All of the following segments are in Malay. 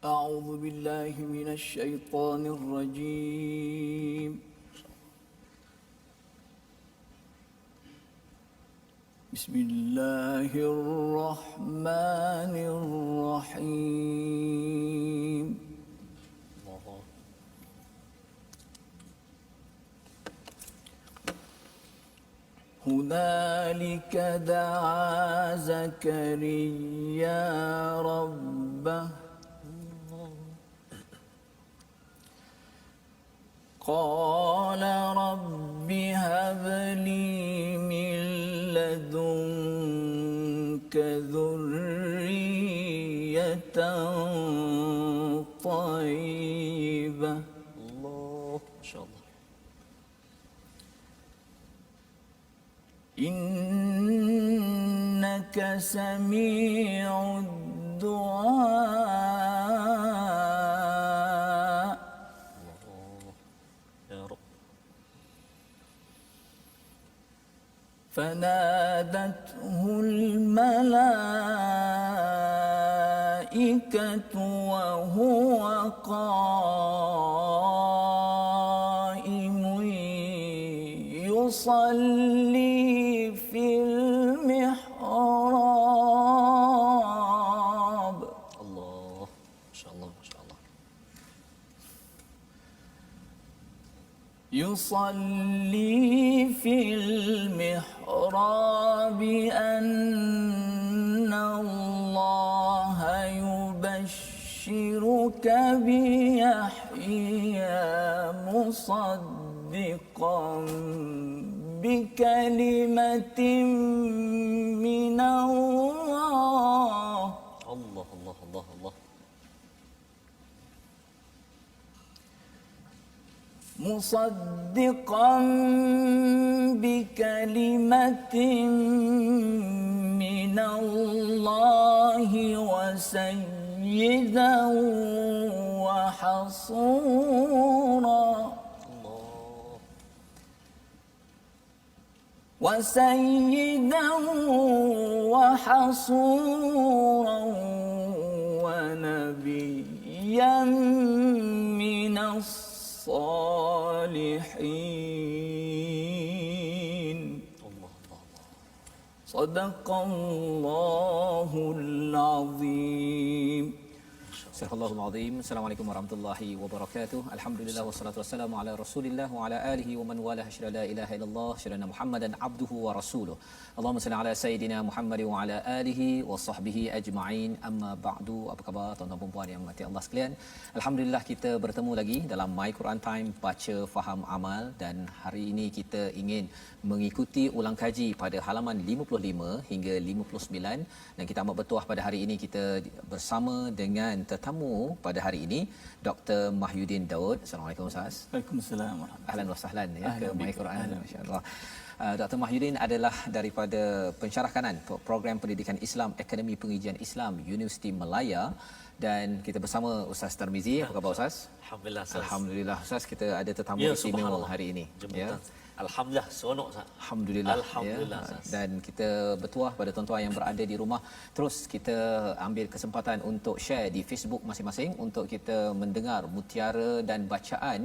أعوذ بالله من الشيطان الرجيم. بسم الله الرحمن الرحيم. هنالك دعا زكريا ربه قال رب هب لي من لدنك ذرية طيبة. الله ما شاء الله. إنك سميع الدعاء. يا رب. فنادته الملائكة وهو قائم يصلي في المحراب. الله ما شاء الله ما شاء الله. يصلي في المحراب أن الله يبشرك بيحيى مصدقا بكلمة من الله الله الله الله الله. مصدقا بكلمة من الله وسيدا وحصورا. وسيدا وحصورا ونبيا من الصالحين. صدق الله العظيم. Astagfirullahal azim. Assalamualaikum warahmatullahi wabarakatuh. Alhamdulillah wassalatu wassalamu ala Rasulillah wa ala alihi wa man wala syada la ilaha illallah syada Muhammadan abduhu wa rasuluh. Allahumma salli ala sayidina Muhammad wa ala alihi wa sahbihi ajma'in. Amma ba'du. Apa khabar tuan-tuan dan puan yang mati Allah sekalian? Alhamdulillah kita bertemu lagi dalam My Quran Time baca faham amal, dan hari ini kita ingin mengikuti ulang kaji pada halaman 55 hingga 59, dan kita amat bertuah pada hari ini kita bersama dengan tetamu pada hari ini Dr. Mahyudin Daud. Assalamualaikum Ustaz. Waalaikumsalam. Ahlan wa sahlan ya ke My Quran, masya-Allah. Dr. Mahyudin adalah daripada pensyarah kanan program pendidikan Islam Akademi Pengajian Islam Universiti Malaya, dan kita bersama Ustaz Tarmizi. Apa khabar Ustaz? Alhamdulillah Ustaz. Alhamdulillah Ustaz, kita ada tetamu Ya, istimewa hari ini. Jemputan. Alhamdulillah seronok Ustaz. Alhamdulillah. Alhamdulillah, Ya. Ustaz. Dan kita bertuah pada tuan-tuan yang berada di rumah, terus kita ambil kesempatan untuk share di Facebook masing-masing untuk kita mendengar mutiara dan bacaan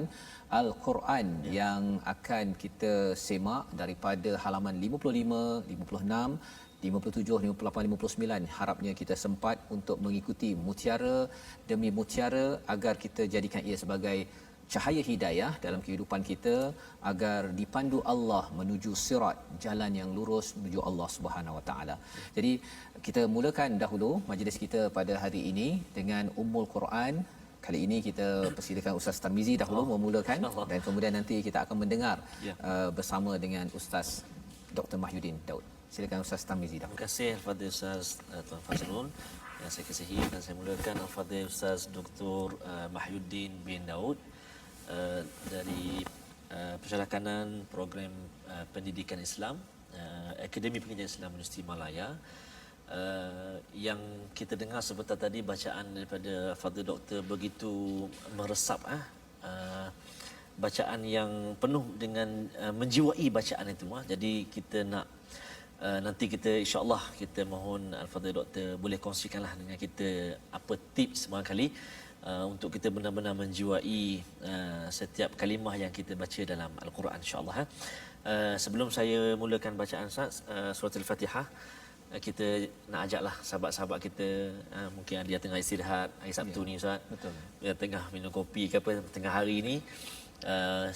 Al-Quran yang akan kita semak daripada halaman 55, 56, 57, 58, 59. Harapnya kita sempat untuk mengikuti mutiara demi mutiara agar kita jadikan ia sebagai cahaya hidayah dalam kehidupan kita, agar dipandu Allah menuju sirat, jalan yang lurus menuju Allah Subhanahu Wa Taala. Jadi kita mulakan dahulu majlis kita pada hari ini dengan Ummul Quran. Kali ini kita persilakan Ustaz Tarmizi dahulu memulakan, dan kemudian nanti kita akan mendengar bersama dengan Ustaz Dr. Mahyudin Daud. Silakan Ustaz Tarmizi dahulu. Terima kasih Al-Fadhil Ustaz Tuan Fazlul yang saya kasihi, dan saya mulakan Al-Fadhil Ustaz Dr. Mahyudin bin Daud dari pensyarah kanan program pendidikan Islam Akademi Pengajian Islam Universiti Malaya. Yang kita dengar sebentar tadi bacaan daripada Fadhil Doktor begitu meresap, bacaan yang penuh dengan menjiwai bacaan itu. Jadi kita nak nanti kita insya-Allah kita mohon Al-Fadhil Doktor boleh kongsikanlah dengan kita apa tips barangkali untuk kita benar-benar menjiwai setiap kalimah yang kita baca dalam Al-Quran, insya-Allah. Sebelum saya mulakan bacaan surah Al-Fatihah, kita nak ajaklah sahabat-sahabat kita, mungkin dia tengah istirahat hari Sabtu ni Ustaz. Betul. Dia tengah minum kopi ke apa tengah hari ni,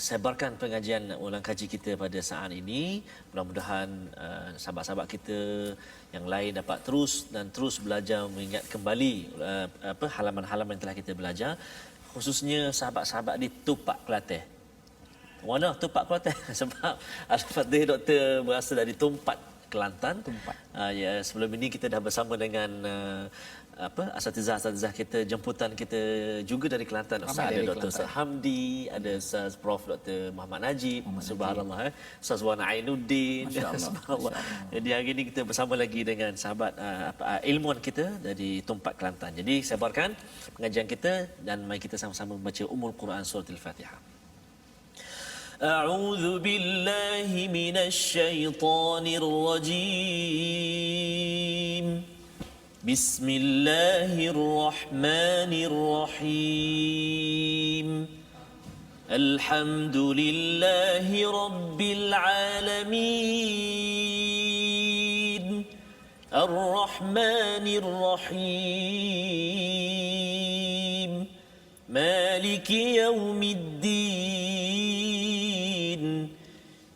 sebarkan pengajian ulang kaji kita pada saat ini. Mudah-mudahan sahabat-sahabat kita yang lain dapat terus belajar, mengingat kembali halaman-halaman yang telah kita belajar, khususnya sahabat-sahabat di Tupak Kelantan. Mana Tupak Kelantan? Sebab Al-Fadhil Doktor berasal dari Tumpat, Kelantan. Ya, sebelum ini kita dah bersama dengan asatizah kita, jemputan kita juga dari Kelantan. Ustaz ada Dr. Ustaz Hamdi, ada Ustaz Prof Dr. Muhammad Najib, subhanallah, Ustaz Wan Ainuddin, subhanallah. Jadi hari ini kita bersama lagi dengan sahabat ilmuwan kita dari Tumpat Kelantan. Jadi sebarkan pengajian kita dan mari kita sama-sama membaca Ummul Quran surah Al-Fatihah. أعوذ بالله من الشيطان الرجيم بسم الله الرحمن الرحيم الحمد لله رب العالمين الرحمن الرحيم مالك يوم الدين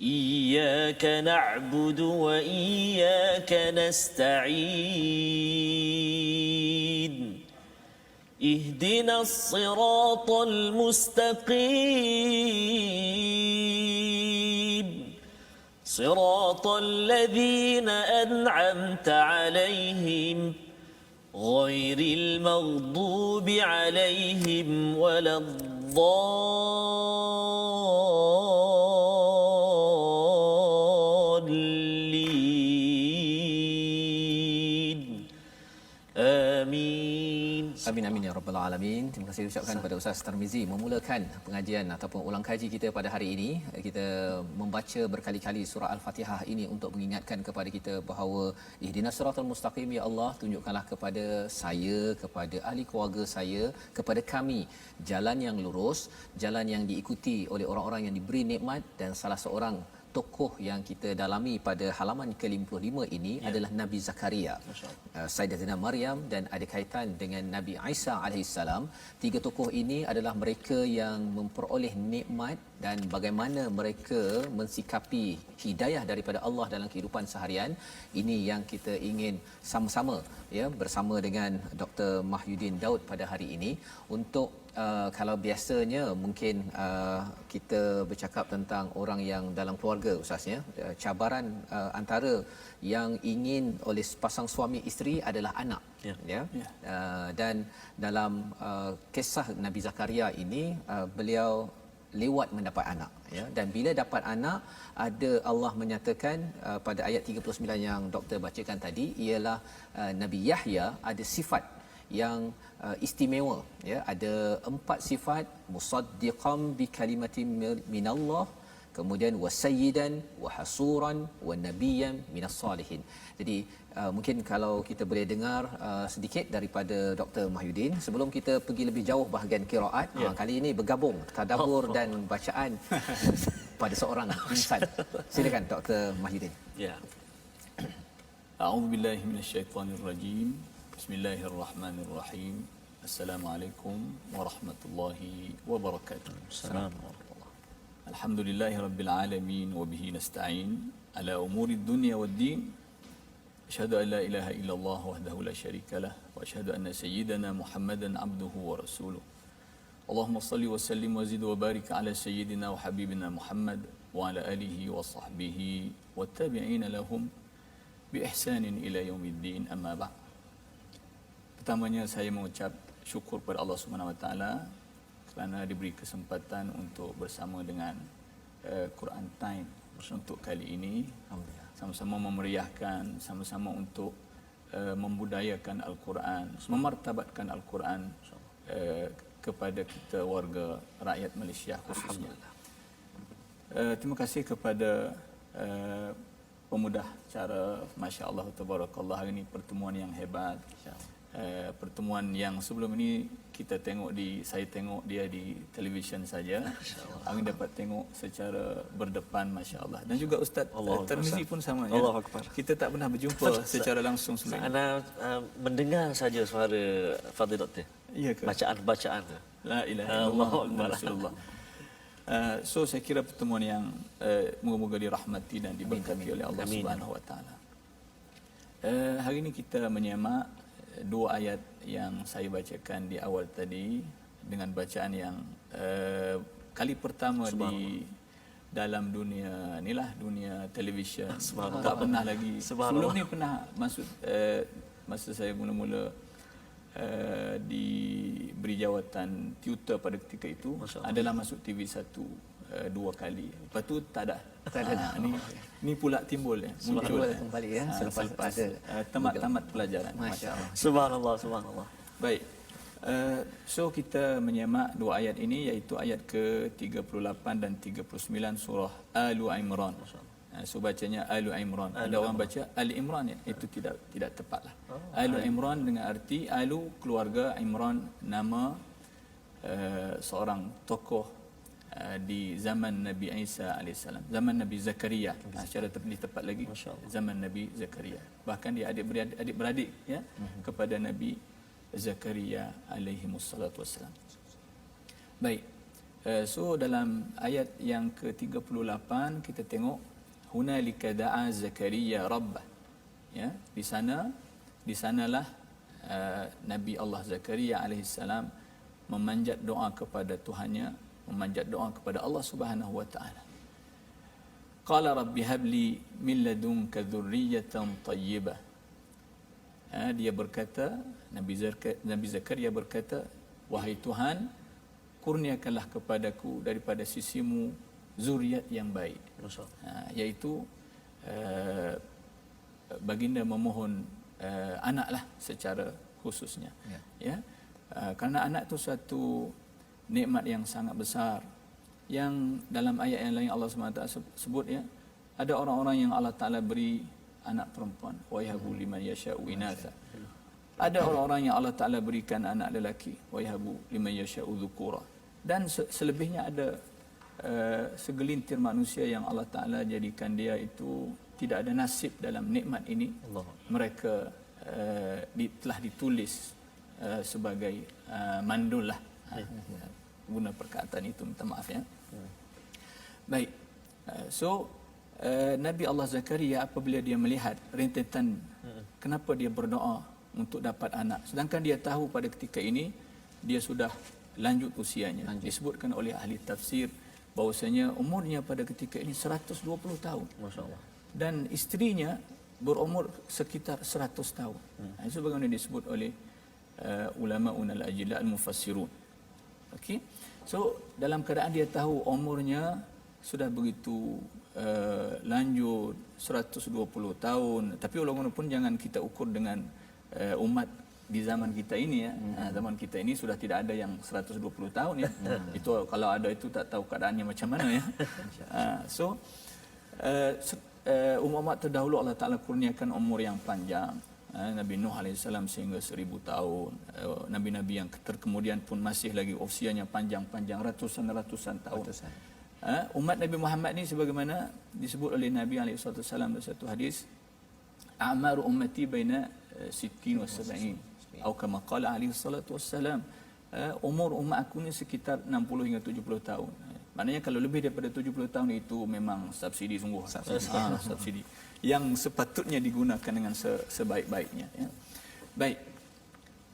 إياك نعبد وإياك نستعين اهدنا الصراط المستقيم صراط الذين أنعمت عليهم غير المغضوب عليهم ولا الضالين آمين. Amin amin ya rabbal alamin. Terima kasih ucapkan kepada Ustaz Tarmizi memulakan pengajian ataupun ulang kaji kita pada hari ini. Kita membaca berkali-kali surah Al-Fatihah ini untuk mengingatkan kepada kita bahawa ihdinas siratal mustaqim, ya Allah, tunjukkanlah kepada saya, kepada ahli keluarga saya, kepada kami jalan yang lurus, jalan yang diikuti oleh orang-orang yang diberi nikmat. Dan salah seorang tokoh yang kita dalami pada halaman ke-55 ini adalah Nabi Zakaria, Sayyidatina Maryam, dan ada kaitan dengan Nabi Isa alaihissalam. Tiga tokoh ini adalah mereka yang memperoleh nikmat dan bagaimana mereka mensikapi hidayah daripada Allah dalam kehidupan seharian. Ini yang kita ingin sama-sama ya bersama dengan Dr. Mahyuddin Daud pada hari ini untuk kalau biasanya mungkin kita bercakap tentang orang yang dalam keluarga Ustaznya, cabaran antara yang ingin oleh pasang suami isteri adalah anak, dan dalam kisah Nabi Zakaria ini beliau lewat mendapat anak, ya, dan bila dapat anak ada Allah menyatakan pada ayat 39 yang doktor bacakan tadi ialah Nabi Yahya ada sifat yang istimewa, ya, ada 4 sifat: musaddiqan bi kalimatin minallah, kemudian wasayyidan wa hasuran wa nabiyyan minas salihin. Jadi mungkin kalau kita boleh dengar sedikit daripada Dr. Mahyuddin sebelum kita pergi lebih jauh bahagian qiraat. Kali ini bergabung tadabbur dan bacaan pada seorang insan. Silakan Dr. Mahyuddin. Ya. A'udzubillahi minasyaitonirrajim. Bismillahirrahmanirrahim. Assalamualaikum warahmatullahi wabarakatuh. Assalamualaikum. Alhamdulillahi rabbil alamin wa bihi nasta'in ala umuri dunya waddin. Asyhadu an la ilaha illallah wahdahu la syarika lah wa asyhadu anna sayyidana Muhammadan abduhu wa rasuluh. Allahumma salli wa sallim wa zid wa barik ala sayyidina wa habibina Muhammad wa ala alihi wa sahbihi wa tabi'ina lahum bi ihsanin ila yaumiddin, amma ba'd. Pertamanya saya mengucap syukur kepada Allah Subhanahu Wa Taala kerana diberi kesempatan untuk bersama dengan Quran Time untuk kali ini. Sama-sama memeriahkan, sama-sama untuk membudayakan Al-Quran, memartabatkan Al-Quran kepada kita warga rakyat Malaysia khususnya. Terima kasih kepada pemudah cara, Masya Allah, Tabarakallah, hari ini pertemuan yang hebat. pertemuan yang sebelum ini saya tengok dia di televisyen saja. Kami dapat tengok secara berdepan, masya-Allah. Dan juga Ustaz Tirmizi pun sama ya. Kita tak pernah berjumpa secara langsung sebelum ini. Anda mendengar saja suara Fadil Doktor. Ya ke? Bacaan tu. La ilaha illallah Muhammadur Rasulullah. So saya kira pertemuan yang moga-moga dirahmati dan diberkati oleh Allah Subhanahu Wa Taala. Hari ini kita menyemak 2 ayat yang saya bacakan di awal tadi dengan bacaan yang kali pertama di dalam dunia inilah dunia televisyen. Tak pernah lagi. Sebelum ni pernah masuk masa saya mula-mula diberi jawatan tutor pada ketika itu adalah masuk TV1 2 kali. Lepas tu tak ada. Ni pula timbul ya. Muncul kembali ya selepas ada tamat pelajaran. Masya-Allah. Subhanallah. Baik. So kita menyemak 2 ayat ini iaitu ayat ke-38 dan 39 surah Al-Imran. So bacanya Al-Imran. Ada orang baca Al-Imran ya. Itu tidak tepatlah. Al-Imran dengan arti Alu keluarga, Imran nama seorang tokoh di zaman Nabi Isa alaihissalam, zaman Nabi Zakaria. Secara lebih tepat lagi zaman Nabi Zakaria. Bahkan dia adik-beradik ya kepada Nabi Zakaria alaihi wassalatu wassalam. Baik. So dalam ayat yang ke-38 kita tengok hunalika da'a Zakaria rabbah. Ya, di sanalah Nabi Allah Zakaria alaihissalam memanjat doa kepada Tuhannya, memanjat doa kepada Allah Subhanahu wa taala. Qala rabbi habli min ladunka dhurriyatan tayyibah. Dia berkata, Nabi Zakaria berkata, wahai Tuhan, kurniakanlah kepadaku daripada sisimu zuriat yang baik. Iaitu baginda memohon anaklah secara khususnya. Ya. Kerana anak itu satu nikmat yang sangat besar yang dalam ayat yang lain Allah SWT sebut ya, ada orang-orang yang Allah Taala beri anak perempuan, wa yahabu liman yasha'u inatha. Ada orang-orang yang Allah Taala berikan anak lelaki, wa yahabu liman yasha'u dhukura. Dan selebihnya ada segelintir manusia yang Allah Taala jadikan dia itu tidak ada nasib dalam nikmat ini. Mereka telah ditulis sebagai mandul lah. Guna perkataan itu, minta maaf ya. Baik. So Nabi Allah Zakaria apabila dia melihat rentetan kenapa dia berdoa untuk dapat anak, sedangkan dia tahu pada ketika ini dia sudah lanjut usianya. Disebutkan oleh ahli tafsir bahawasanya umurnya pada ketika ini 120 tahun. Masya-Allah. Dan isterinya berumur sekitar 100 tahun. Itu bagaimana disebut oleh ulama al-ajilla al-mufassirun. Okey. So dalam keadaan dia tahu umurnya sudah begitu lanjut 120 tahun, tapi walaupun jangan kita ukur dengan umat di zaman kita ini ya. Zaman kita ini sudah tidak ada yang 120 tahun ya. Itu kalau ada itu tak tahu keadaannya macam mana ya. So umat terdahulu Allah Taala kurniakan umur yang panjang. Nabi Nuh alaihissalam sehingga 1000 tahun. Nabi-nabi yang kemudian pun masih lagi usianya panjang-panjang ratusan tahun. Umat Nabi Muhammad ni sebagaimana disebut oleh Nabi alaihissalam dalam satu hadis, a'maru ummati baina 60 wa 70 atau kama qala alaihissalam, umur umat aku ni sekitar 60 hingga 70 tahun. Maknanya kalau lebih daripada 70 tahun itu memang subsidi sungguh. Subsidi yang sepatutnya digunakan dengan sebaik-baiknya ya. Baik.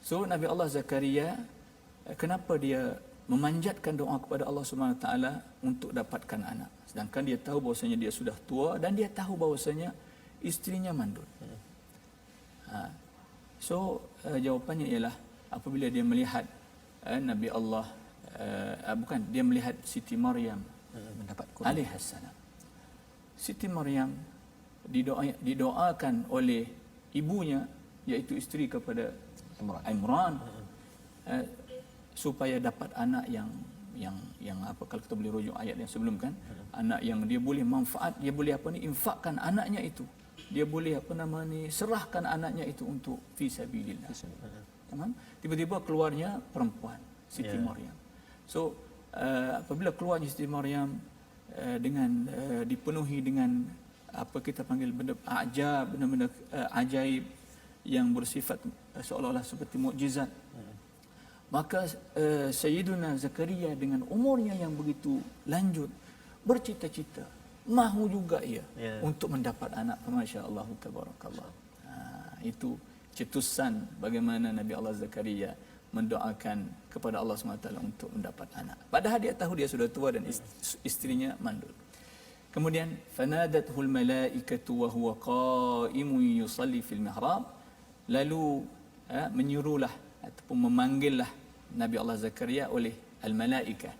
So Nabi Allah Zakaria kenapa dia memanjatkan doa kepada Allah Subhanahu Wa Taala untuk dapatkan anak, sedangkan dia tahu bahawasanya dia sudah tua dan dia tahu bahawasanya isterinya mandul. So jawapannya ialah apabila dia melihat Nabi Allah dia melihat Siti Maryam mendapat alaihissalam. Siti Maryam didoakan oleh ibunya iaitu isteri kepada Imran supaya dapat anak yang apa, kalau kita boleh rujuk ayat yang sebelum kan, anak yang dia boleh manfaat, dia boleh infakkan anaknya itu, dia boleh serahkan anaknya itu untuk fi sabilillah. Tamam? Tiba-tiba keluarnya perempuan, Siti Maryam. So apabila keluarnya Siti Maryam dengan dipenuhi dengan apa kita panggil benda ajab, benda-benda ajaib yang bersifat seolah-olah seperti mukjizat. Maka Sayyiduna Zakaria dengan umurnya yang begitu lanjut bercita-cita, mahu juga ia untuk mendapat anak. Masya-Allah tabarakallah. Itu cetusan bagaimana Nabi Allah Zakaria mendoakan kepada Allah SWT untuk mendapat anak. Padahal dia tahu dia sudah tua dan istrinya mandul. Kemudian fanadathul malaikatu wa huwa qa'imun yusalli fil mihrab, lalu menyuruhlah ataupun memanggillah Nabi Allah Zakaria oleh al-malaikah.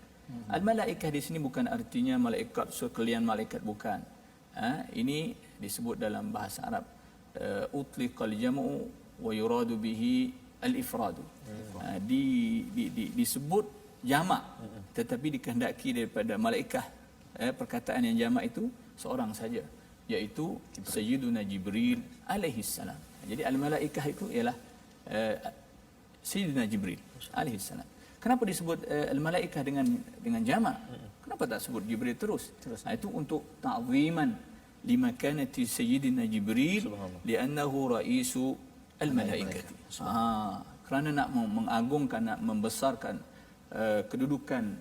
Al-malaikah di sini bukan artinya malaikat sekalian malaikat, bukan. Ini disebut dalam bahasa Arab utliqal jam'u wa yuradu bihi al-ifradu. Disebut jamak tetapi dikehendaki daripada malaikah perkataan yang jamak itu seorang saja, iaitu Sayyiduna Jibril alaihi salam. Jadi al-malaikah itu ialah Sayyidina Jibril alaihi salam. Kenapa disebut al-malaikah dengan jamak? Kenapa tak sebut Jibril terus? Itu untuk ta'ziman limakanati Sayyidina Jibril li'annahu ra'isu al-malaikati. Kerana nak mengagungkan, nak membesarkan kedudukan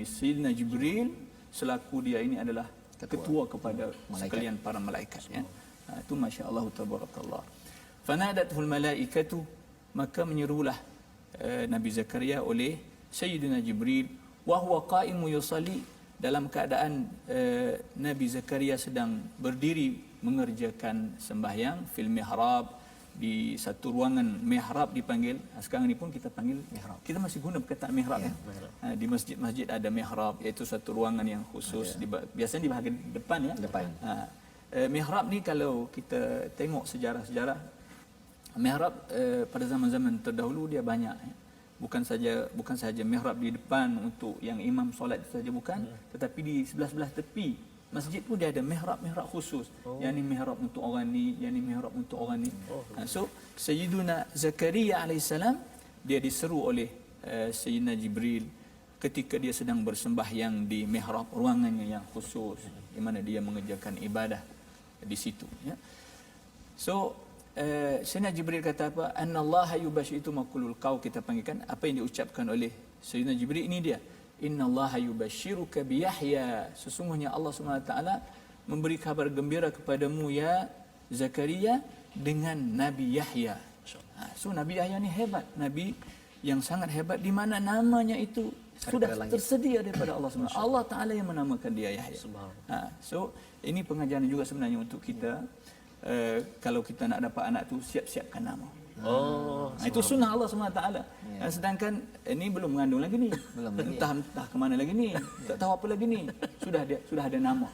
Sayyidina Jibril selaku dia ini adalah ketua kepada sekalian para malaikat, ya. Itu masya-Allah tabarakallah. Fanadathul malaikatu, maka menyerulah Nabi Zakaria oleh Sayyidina Jibril wa huwa qa'imu yusalli, dalam keadaan Nabi Zakaria sedang berdiri mengerjakan sembahyang fil mihrab, di satu ruangan. Mihrab dipanggil, sekarang ni pun kita panggil mihrab. Kita masih guna perkataan mihrab, ya. Di masjid-masjid ada mihrab, iaitu satu ruangan yang khusus biasanya di bahagian depan, ya. Mihrab ni kalau kita tengok sejarah-sejarah, mihrab pada zaman-zaman terdahulu dia banyak, ya. Bukan saja mihrab di depan untuk yang imam solat saja, bukan, tetapi di sebelah-sebelah tepi masjid pun dia ada mihrab khusus. Yang ni mihrab untuk orang ni, yang ni mihrab untuk orang ni. So Sayyiduna Zakaria alaihissalam dia diseru oleh Sayyidina Jibril ketika dia sedang bersembahyang di mihrab, ruangannya yang khusus di mana dia mengerjakan ibadah di situ, ya. So Sayyidina Jibril kata apa? Annallaha yubashitu maqulul qaw, kita panggilkan apa yang diucapkan oleh Sayyidina Jibril ini dia. Innallaha yubashiruka bi Yahya, sesungguhnya Allah SWT memberi kabar gembira kepadamu ya Zakaria dengan Nabi Yahya. So Nabi Yahya ni hebat, nabi yang sangat hebat, di mana namanya itu sudah tersedia daripada Allah SWT. Allah Taala yang menamakan dia Yahya. So ini pengajaran juga sebenarnya untuk kita. Kalau kita nak dapat anak tu, siap-siapkan nama. Itu sunnah Allah SWT. Sedangkan ini belum mengandung lagi ni. Entah ke mana lagi ni. Tak tahu apa lagi ni. Sudah ada nama.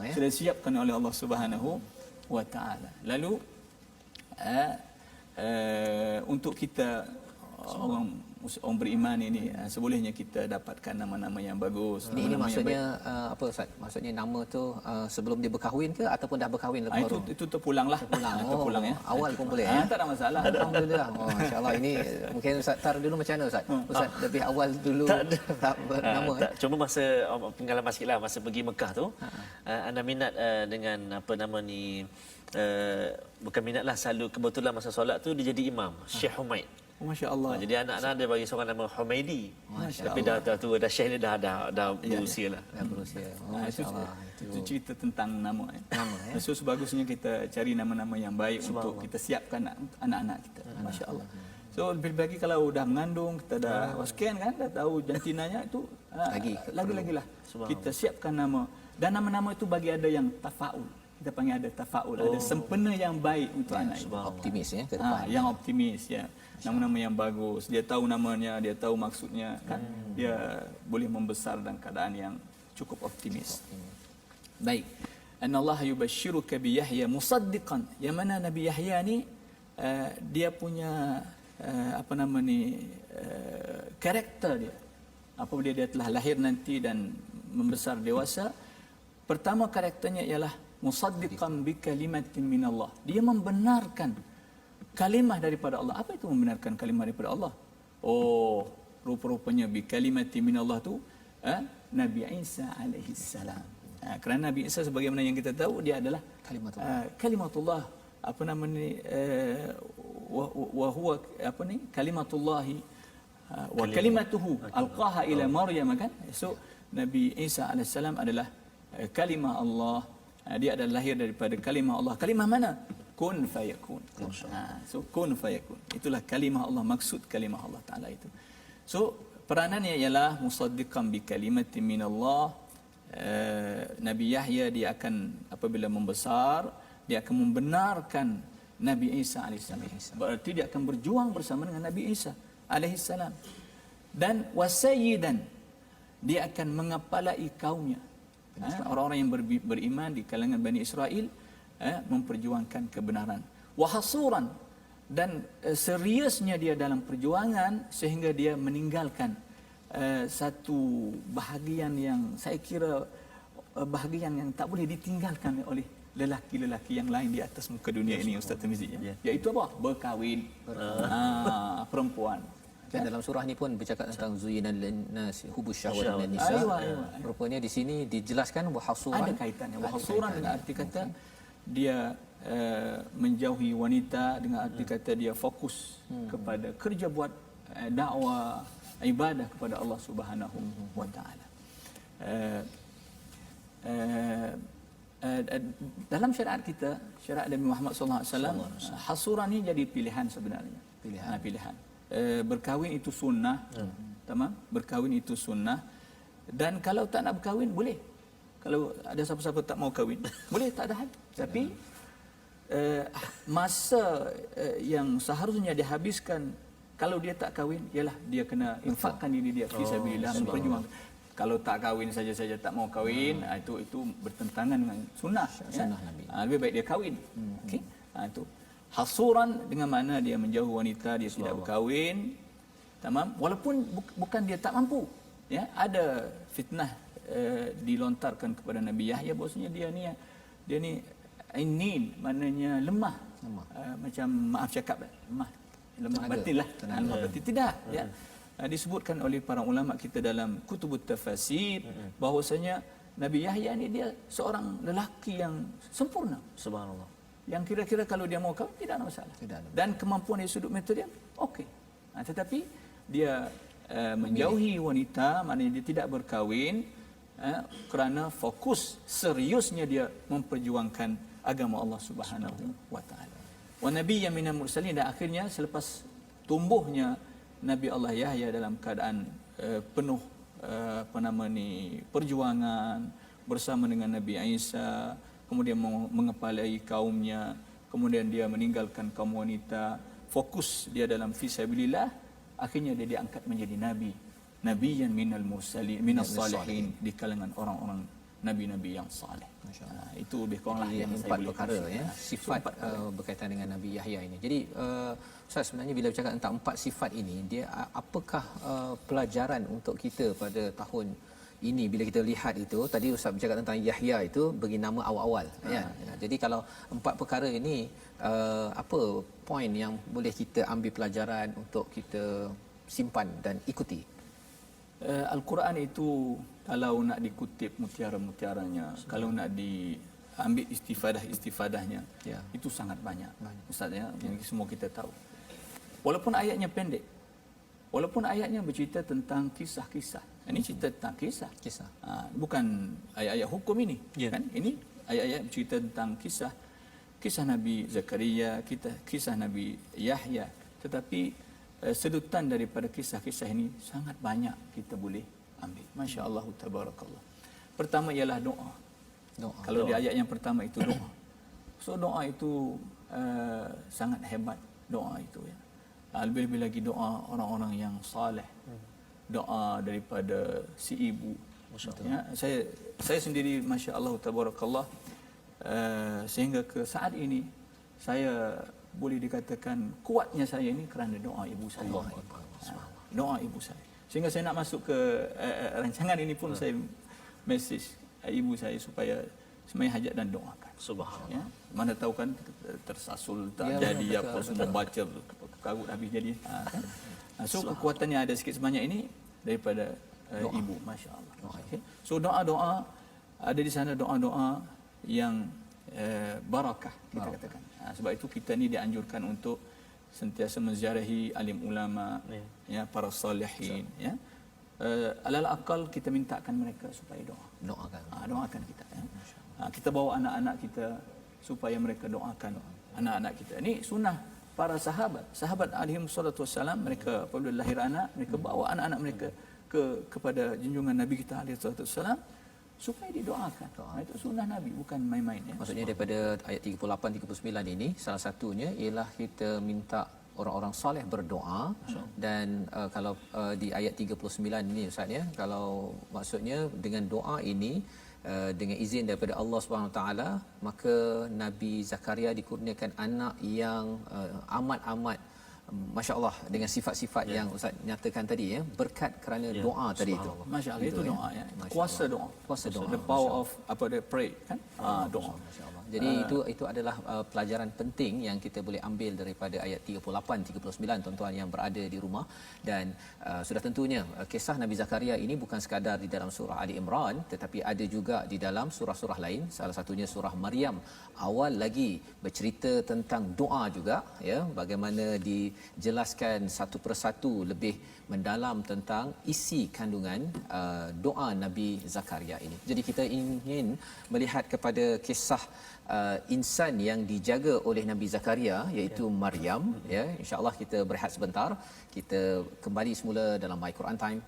Ya. Sudah disiapkan oleh Allah Subhanahu wa taala. Lalu untuk kita orang beriman ini, sebolehnya kita dapatkan nama-nama yang bagus. Ini maksudnya apa Ustaz? Maksudnya nama tu sebelum dia berkahwin ke ataupun dah berkahwin lepas baru? Itu terpulanglah. Terpulang, ya. Awal pun boleh, ya. Tak ada masalah. Alhamdulillah. Masya-Allah, ini mungkin Ustaz tar dulu macam mana Ustaz? Ustaz lebih awal dulu tak bernama. Tak, cuma masa pengalaman sikitlah masa pergi Mekah tu, anda minat dengan apa nama ni, bukan minatlah, selalu kebetulan masa solat tu dia jadi imam, Syekh Humaid. Masya-Allah. Jadi anak-anak dia bagi seorang nama Humaidi. Tapi dah tua, dah Syekh ni dah berusia lah. Dah berusia. Masya-Allah. Itu cerita tentang nama, ya. So sebagusnya kita cari nama-nama yang baik untuk kita siapkan anak-anak kita. Masya-Allah. So lebih lagi kalau dah mengandung, kita dah wasken kan, dah tahu jantinanya itu lagi-lagilah. Kita siapkan nama, dan nama-nama itu bagi ada yang tafaul. Kita panggil ada tafaul, ada sempena yang baik untuk anak itu. Optimis, ya, ke depan. Yang optimis, ya. Nama-nama yang bagus, dia tahu namanya, dia tahu maksudnya, kan. Dia boleh membesar dalam keadaan yang cukup optimis. Baik. Anallahu yubashshiruka bi Yahya musaddiqan. Yang mana Nabi Yahya ni dia punya karakter dia. Apabila dia telah lahir nanti dan membesar dewasa, pertama karakternya ialah musaddiqan bi kalimatin minallah. Dia membenarkan kalimah daripada Allah. Apa itu membenarkan kalimah daripada Allah? Oh, rupa-rupanya bi kalimati minallah tu Nabi Isa alaihi salam. Kerana Nabi Isa sebagaimana yang kita tahu dia adalah kalimatullah, apa nama ni, wa huwa apa ni, kalimatullah wa kalimatuhu alqaha ila Maryam kan. So Nabi Isa alaihi salam adalah kalimah Allah. Dia adalah lahir daripada kalimah Allah. Kalimah mana? Kun fayakun. So kun fayakun. Itulah kalimah Allah, maksud kalimah Allah Taala itu. So peranannya ialah musaddiqan bi kalimatin minallah. Nabi Yahya dia akan apabila membesar, dia akan membenarkan Nabi Isa alaihissalam. Berarti dia akan berjuang bersama dengan Nabi Isa alaihissalam. Dan wasayyidan, dia akan mengepalai kaumnya. Orang-orang yang beriman di kalangan Bani Israel, memperjuangkan kebenaran. Wahasuran, dan seriusnya dia dalam perjuangan sehingga dia meninggalkan satu bahagian yang saya kira bahagian yang tak boleh ditinggalkan oleh lelaki-lelaki yang lain di atas muka dunia ini, Ustaz Tirmizi, iaitu apa? Berkahwin. Perempuan. Dan dalam surah ni pun bercakap tentang zuyinal linnas hubus syahwat min nisa. Rupanya di sini dijelaskan wahasuran, ada kaitannya. Wahasuran dengan arti kata dia menjauhi wanita, dengan arti kata dia fokus kepada kerja buat dakwah, ibadah kepada Allah Subhanahu wa taala. Dalam syariat kita, syariat Nabi Muhammad sallallahu alaihi wasallam, hasuran ni jadi pilihan sebenarnya. Pilihan. Berkahwin itu sunnah. Tamam? Berkahwin itu sunnah. Dan kalau tak nak berkahwin boleh. Kalau ada siapa-siapa tak mau kahwin, boleh, tak ada hal. Tapi masa yang seharusnya dihabiskan kalau dia tak kahwin ialah dia kena infakkan diri dia fi sabilillah, memperjuangkan. Kalau tak kahwin saja-saja, tak mau kahwin, itu bertentangan dengan sunnah Nabi. Lebih baik dia kahwin. Okey. Itu hasuran dengan mana dia menjauh wanita, dia tidak berkahwin. Tamam, walaupun bukan dia tak mampu, ya, ada fitnah dilontarkan kepada Nabi Yahya bahwasanya dia ni inin, maknanya lemah. Macam maaf cakap, lemah batin lah. Lemah batin tidak, ya. Disebutkan oleh para ulama kita dalam kutubut tafasir bahwasanya Nabi Yahya ni dia seorang lelaki yang sempurna. Subhanallah. Yang kira-kira kalau dia mau kahwin tidak ada masalah. Dan kemampuan dari sudut metode dia okey. Tetapi dia menjauhi wanita, maknanya dia tidak berkahwin kerana fokus seriusnya dia memperjuangkan agama Allah Subhanahu wa taala. Wa nabiyyan minal mursalin, dan akhirnya selepas tumbuhnya Nabi Allah Yahya dalam keadaan penuh perjuangan bersama dengan Nabi Isa, kemudian mengepalai kaumnya, kemudian dia meninggalkan kaum wanita, fokus dia dalam fisabilillah, akhirnya dia diangkat menjadi nabi, nabiyyan minal mursalin minas salihin, di kalangan orang-orang nabi-nabi yang saleh. Itu lebih kurang yang saya empat perkara ya, sifat berkaitan dengan Nabi Yahya ini. Jadi Ustaz, sebenarnya bila bercakap tentang empat sifat ini, dia apakah pelajaran untuk kita pada tahun ini bila kita lihat itu? Tadi Ustaz bercakap tentang Yahya itu bagi nama awal-awal kan. Jadi kalau empat perkara ini, apa poin yang boleh kita ambil pelajaran untuk kita simpan dan ikuti? Al-Quran itu kalau nak dikutip mutiara-mutiaranya, kalau nak diambil istifadahnya, itu sangat banyak. Ustaz, ya, yang semua kita tahu. Walaupun ayatnya pendek, walaupun ayatnya bercerita tentang kisah-kisah. Ini cerita tentang kisah. Bukan ayat-ayat hukum ini, kan? Ini ayat-ayat bercerita tentang kisah Nabi Zakaria, kisah Nabi Yahya. Tetapi sedutan daripada kisah-kisah ini sangat banyak kita boleh ambil. Masya-Allah tabarakallah. Pertama ialah doa. Kalau di ayat yang pertama itu doa. So doa itu sangat hebat, doa itu, ya. Lebih-lebih lagi doa orang-orang yang saleh. Doa daripada si ibu. Ya, saya sendiri masya-Allah tabarakallah, sehingga ke saat ini saya boleh dikatakan kuatnya saya ini kerana doa ibu saya. Doa ibu saya. Sehingga saya nak masuk ke rancangan ini pun saya mesej ibu saya supaya sembahyang hajat dan doakan. Subhanallah. Ya, mana tahu kan tersasul tak Ya, jadi betul, apa betul. semua baca karut habis jadi. Kan? So kekuatan yang ada sikit sebanyak ini daripada ibu, masya-Allah. Okay. So doa-doa ada di sana, doa-doa yang barakah kita katakan. Sebab itu kita ni dianjurkan untuk sentiasa menziarahi alim ulama, ya, para salihin, ya. Alal akal kita mintakan mereka supaya Doakan. doakan kita, ya. Kita bawa anak-anak kita supaya mereka doakan anak-anak kita. Ini sunnah para sahabat alaihi wassalatu wassalam. Mereka apabila lahir anak, mereka bawa anak-anak mereka kepada junjungan Nabi kita alaihi wassalatu wassalam supaya didoakan. Itu sunnah Nabi, bukan main-main, ya. Maksudnya daripada ayat 38 39 ini salah satunya ialah kita minta orang-orang soleh berdoa. Dan kalau di ayat 39 ini Ustaz, ya, kalau maksudnya dengan doa ini dengan izin daripada Allah Subhanahu taala, maka Nabi Zakaria dikurniakan anak yang amat-amat masya-Allah dengan sifat-sifat yang Ustaz nyatakan tadi, ya, berkat kerana doa tadi itu. Masya-Allah, itu doa, ya. Kuasa doa. Kuasa doa. The power of pray, kan? Doa. Masya-Allah. Jadi itu adalah pelajaran penting yang kita boleh ambil daripada ayat 38 39 tuan-tuan yang berada di rumah. Dan sudah tentunya kisah Nabi Zakaria ini bukan sekadar di dalam surah Ali Imran, tetapi ada juga di dalam surah-surah lain. Salah satunya surah Maryam awal lagi bercerita tentang doa juga, ya, bagaimana dijelaskan satu persatu lebih mendalam tentang isi kandungan doa Nabi Zakaria ini. Jadi kita ingin melihat kepada kisah insan yang dijaga oleh Nabi Zakaria, iaitu Maryam, ya. Insya-Allah kita berehat sebentar, kita kembali semula dalam My Quran Time,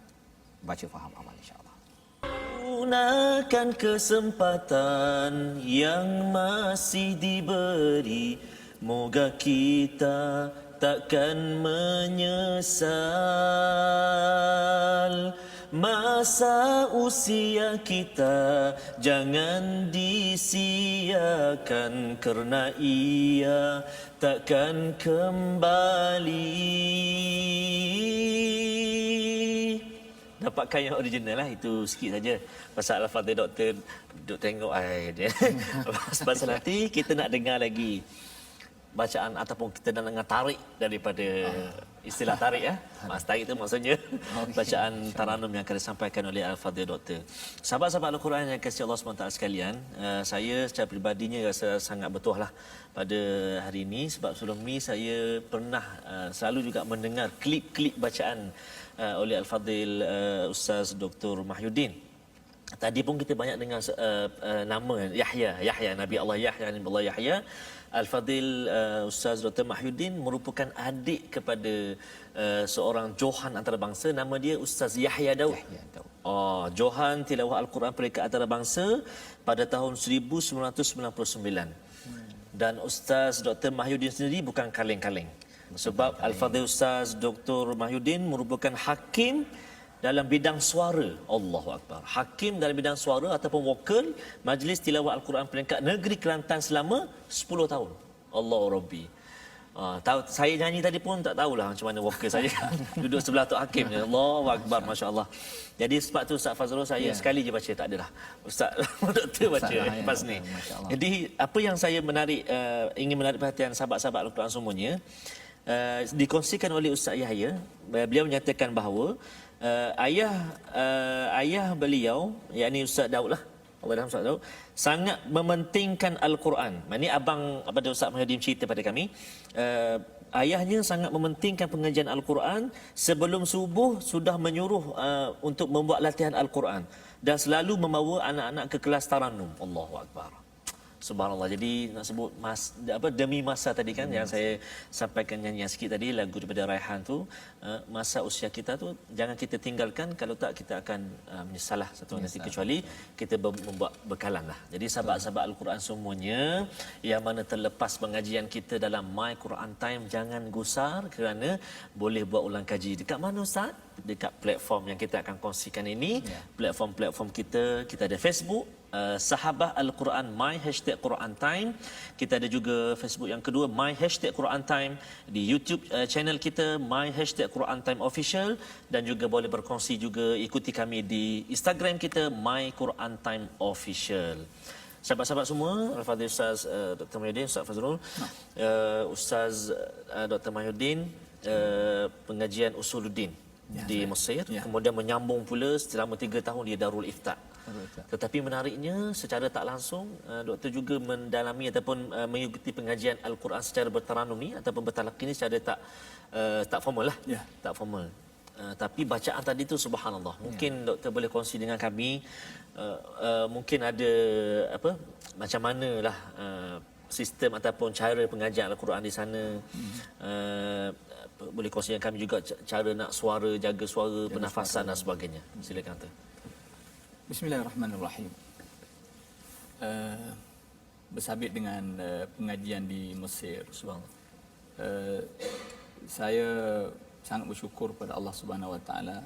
baca faham amal, insya-Allah. Gunakan kesempatan yang masih diberi, moga kita takkan menyesal. Masa usia kita jangan disia-siakan, kerana ia takkan kembali. Dapatkan yang original lah, itu sikit saja. Pasal Al-Fatihah doktor duduk tengok dia. Pasal nanti kita nak dengar lagi bacaan ataupun kita nak dengar tarik daripada istilah tarik, ya. Mas tarik itu maksudnya bacaan taranum yang akan disampaikan oleh Al-Fadhil Doktor. Sahabat-sahabat Al-Quran yang kasih Allah SWT sekalian, saya secara peribadinya rasa sangat bertuah lah pada hari ini, sebab sebelum ni saya pernah selalu juga mendengar klip-klip bacaan oleh Al-Fadhil Ustaz Dr. Mahyuddin. Tadi pun kita banyak dengar nama Yahya, Nabi Allah Yahya, Nabi Allah Yahya. Al-Fadhil Ustaz Dr. Mahyuddin merupakan adik kepada seorang Johan antarabangsa, nama dia Ustaz Yahya Daud. Johan tilawah Al-Quran peringkat antarabangsa pada tahun 1999. Dan Ustaz Dr. Mahyuddin sendiri bukan kaleng-kaleng. Sebab Al-Fadhil Ustaz Dr. Mahyuddin merupakan hakim dalam bidang suara. Allahu Akbar. Hakim dalam bidang suara ataupun vokal Majlis Tilawah Al-Quran peringkat negeri Kelantan selama 10 tahun. Allahu Rabbi. Tahu saya nyanyi tadi pun tak tahulah macam mana vokal saya. Duduk sebelah Tok Hakim. Allahu Akbar, masya-Allah. Jadi sebab tu Ustaz Fazrul saya sekali je baca, tak adalah. Ustaz Doktor baca lepas ni. Jadi apa yang saya ingin menarik perhatian sahabat-sahabat Al-Quran semuanya, dikongsikan oleh Ustaz Yahya, beliau menyatakan bahawa ayah beliau, yakni Ustaz Daud lah, Allahyarham Ustaz Daud, sangat mementingkan Al-Quran. Ini abang Ustaz Mahyuddin cerita pada kami, ayahnya sangat mementingkan pengajian Al-Quran. Sebelum subuh sudah menyuruh untuk membuat latihan Al-Quran dan selalu membawa anak-anak ke kelas taranum. Allahu Akbar. Subhanallah. Jadi nak sebut demi masa tadi kan, yang saya sampaikan nyanyian sikit tadi lagu daripada Raihan tu, masa usia kita tu jangan kita tinggalkan, kalau tak kita akan menyesal lah satu nanti, kecuali kita membuat bekalan lah. Jadi sahabat-sahabat Al-Quran semuanya yang mana terlepas pengajian kita dalam My Quran Time, jangan gusar kerana boleh buat ulang kaji. Dekat mana Ustaz? Dekat platform yang kita akan kongsikan ini, platform kita ada Facebook, Sahabah Al-Quran My #Quran Time. Kita ada juga Facebook yang kedua My #Quran Time. Di YouTube channel kita My #Quran Time Official, dan juga boleh berkongsi juga, ikuti kami di Instagram kita My Quran Time Official. Sahabat-sahabat semua, Al-Fadhil Ustaz Dr. Mahyudin, Ustaz Fazrul, Ustaz Dr. Mahyudin pengajian Usuluddin di Mesir, kemudian menyambung pula selama 3 tahun di Darul Ifta. Tetapi menariknya secara tak langsung doktor juga mendalami ataupun mengikuti pengajian Al-Quran secara bertaranum ni ataupun bertalaqi ni secara tak formal lah. Tak formal. Tapi bacaan tadi tu subhanallah. Mungkin doktor boleh kongsi dengan kami mungkin ada macam manalah sistem ataupun cara pengajian Al-Quran di sana. Boleh kongsi dengan kami juga cara nak suara, jaga suara, pernafasan dan sebagainya. Silakan doktor. Bismillahirrahmanirrahim. Bersabit dengan pengajian di Mesir. Subhanallah. Saya sangat bersyukur pada Allah Subhanahu Wa Taala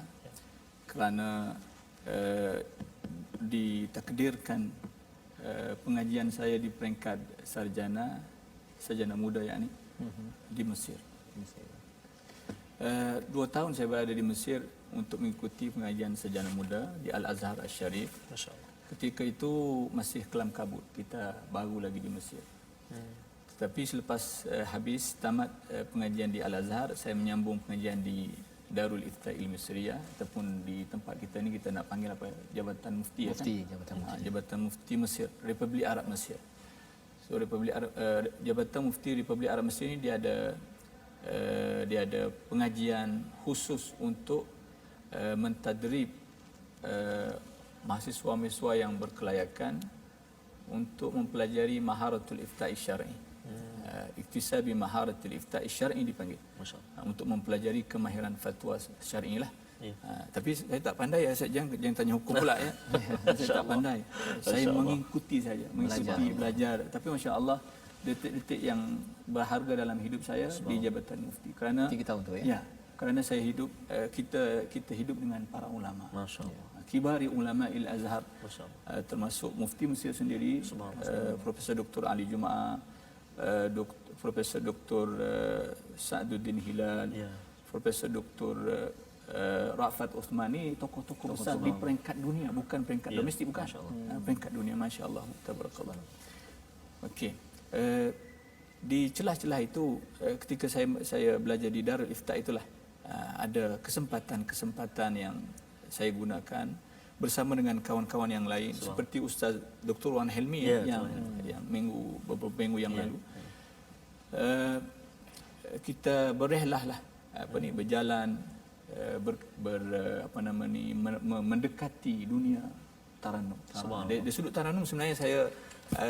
kerana ditakdirkan pengajian saya di peringkat sarjana muda yakni di Mesir. 2 tahun saya berada di Mesir untuk mengikuti pengajian sarjana muda di Al-Azhar Asy-Syarif. Masya-Allah. Ketika itu masih kelam kabut, kita baru lagi di Mesir. Tetapi selepas habis tamat pengajian di Al-Azhar, saya menyambung pengajian di Darul Ifta Al-Misriyah ataupun di tempat kita ni kita nak panggil apa? Jabatan Mufti. Jabatan Mufti Mesir, Republik Arab Mesir. So Jabatan Mufti Republik Arab Mesir ni dia ada pengajian khusus untuk mentadrib mahasiswa-mahasiswa yang berkelayakan untuk mempelajari maharatul ifta'i syar'i. Iktisabi maharatul ifta'i syar'i dipanggil. Untuk mempelajari kemahiran fatwa syar'i lah. Tapi saya tak pandai ya, jangan tanya hukum pula ya. Saya tak pandai. Saya mengikuti saja, belajar. Tapi masya-Allah detik-detik yang berharga dalam hidup saya di Jabatan Mufti kerana 3 tahun tu ya. Ya, kerana saya hidup kita hidup dengan para ulama. Masya-Allah. Kibari ulama Al-Azhar, termasuk Mufti Mesir sendiri, Profesor Dr. Ali Jumaah, Profesor Dr. Sa'duddin Hilal, Profesor Dr. Rafat Uthmani, tokoh-tokoh besar di peringkat dunia, bukan peringkat domestik, bukan. Peringkat dunia, masya-Allah, tabarakallah. Okey. Di celah-celah itu ketika saya belajar di Darul Ifta itulah ada kesempatan yang saya gunakan bersama dengan kawan-kawan yang lain seperti Ustaz Dr. Wan Helmi yang beberapa minggu yang lalu kita berehlah berjalan mendekati dunia taranum. Dari sudut taranum sebenarnya saya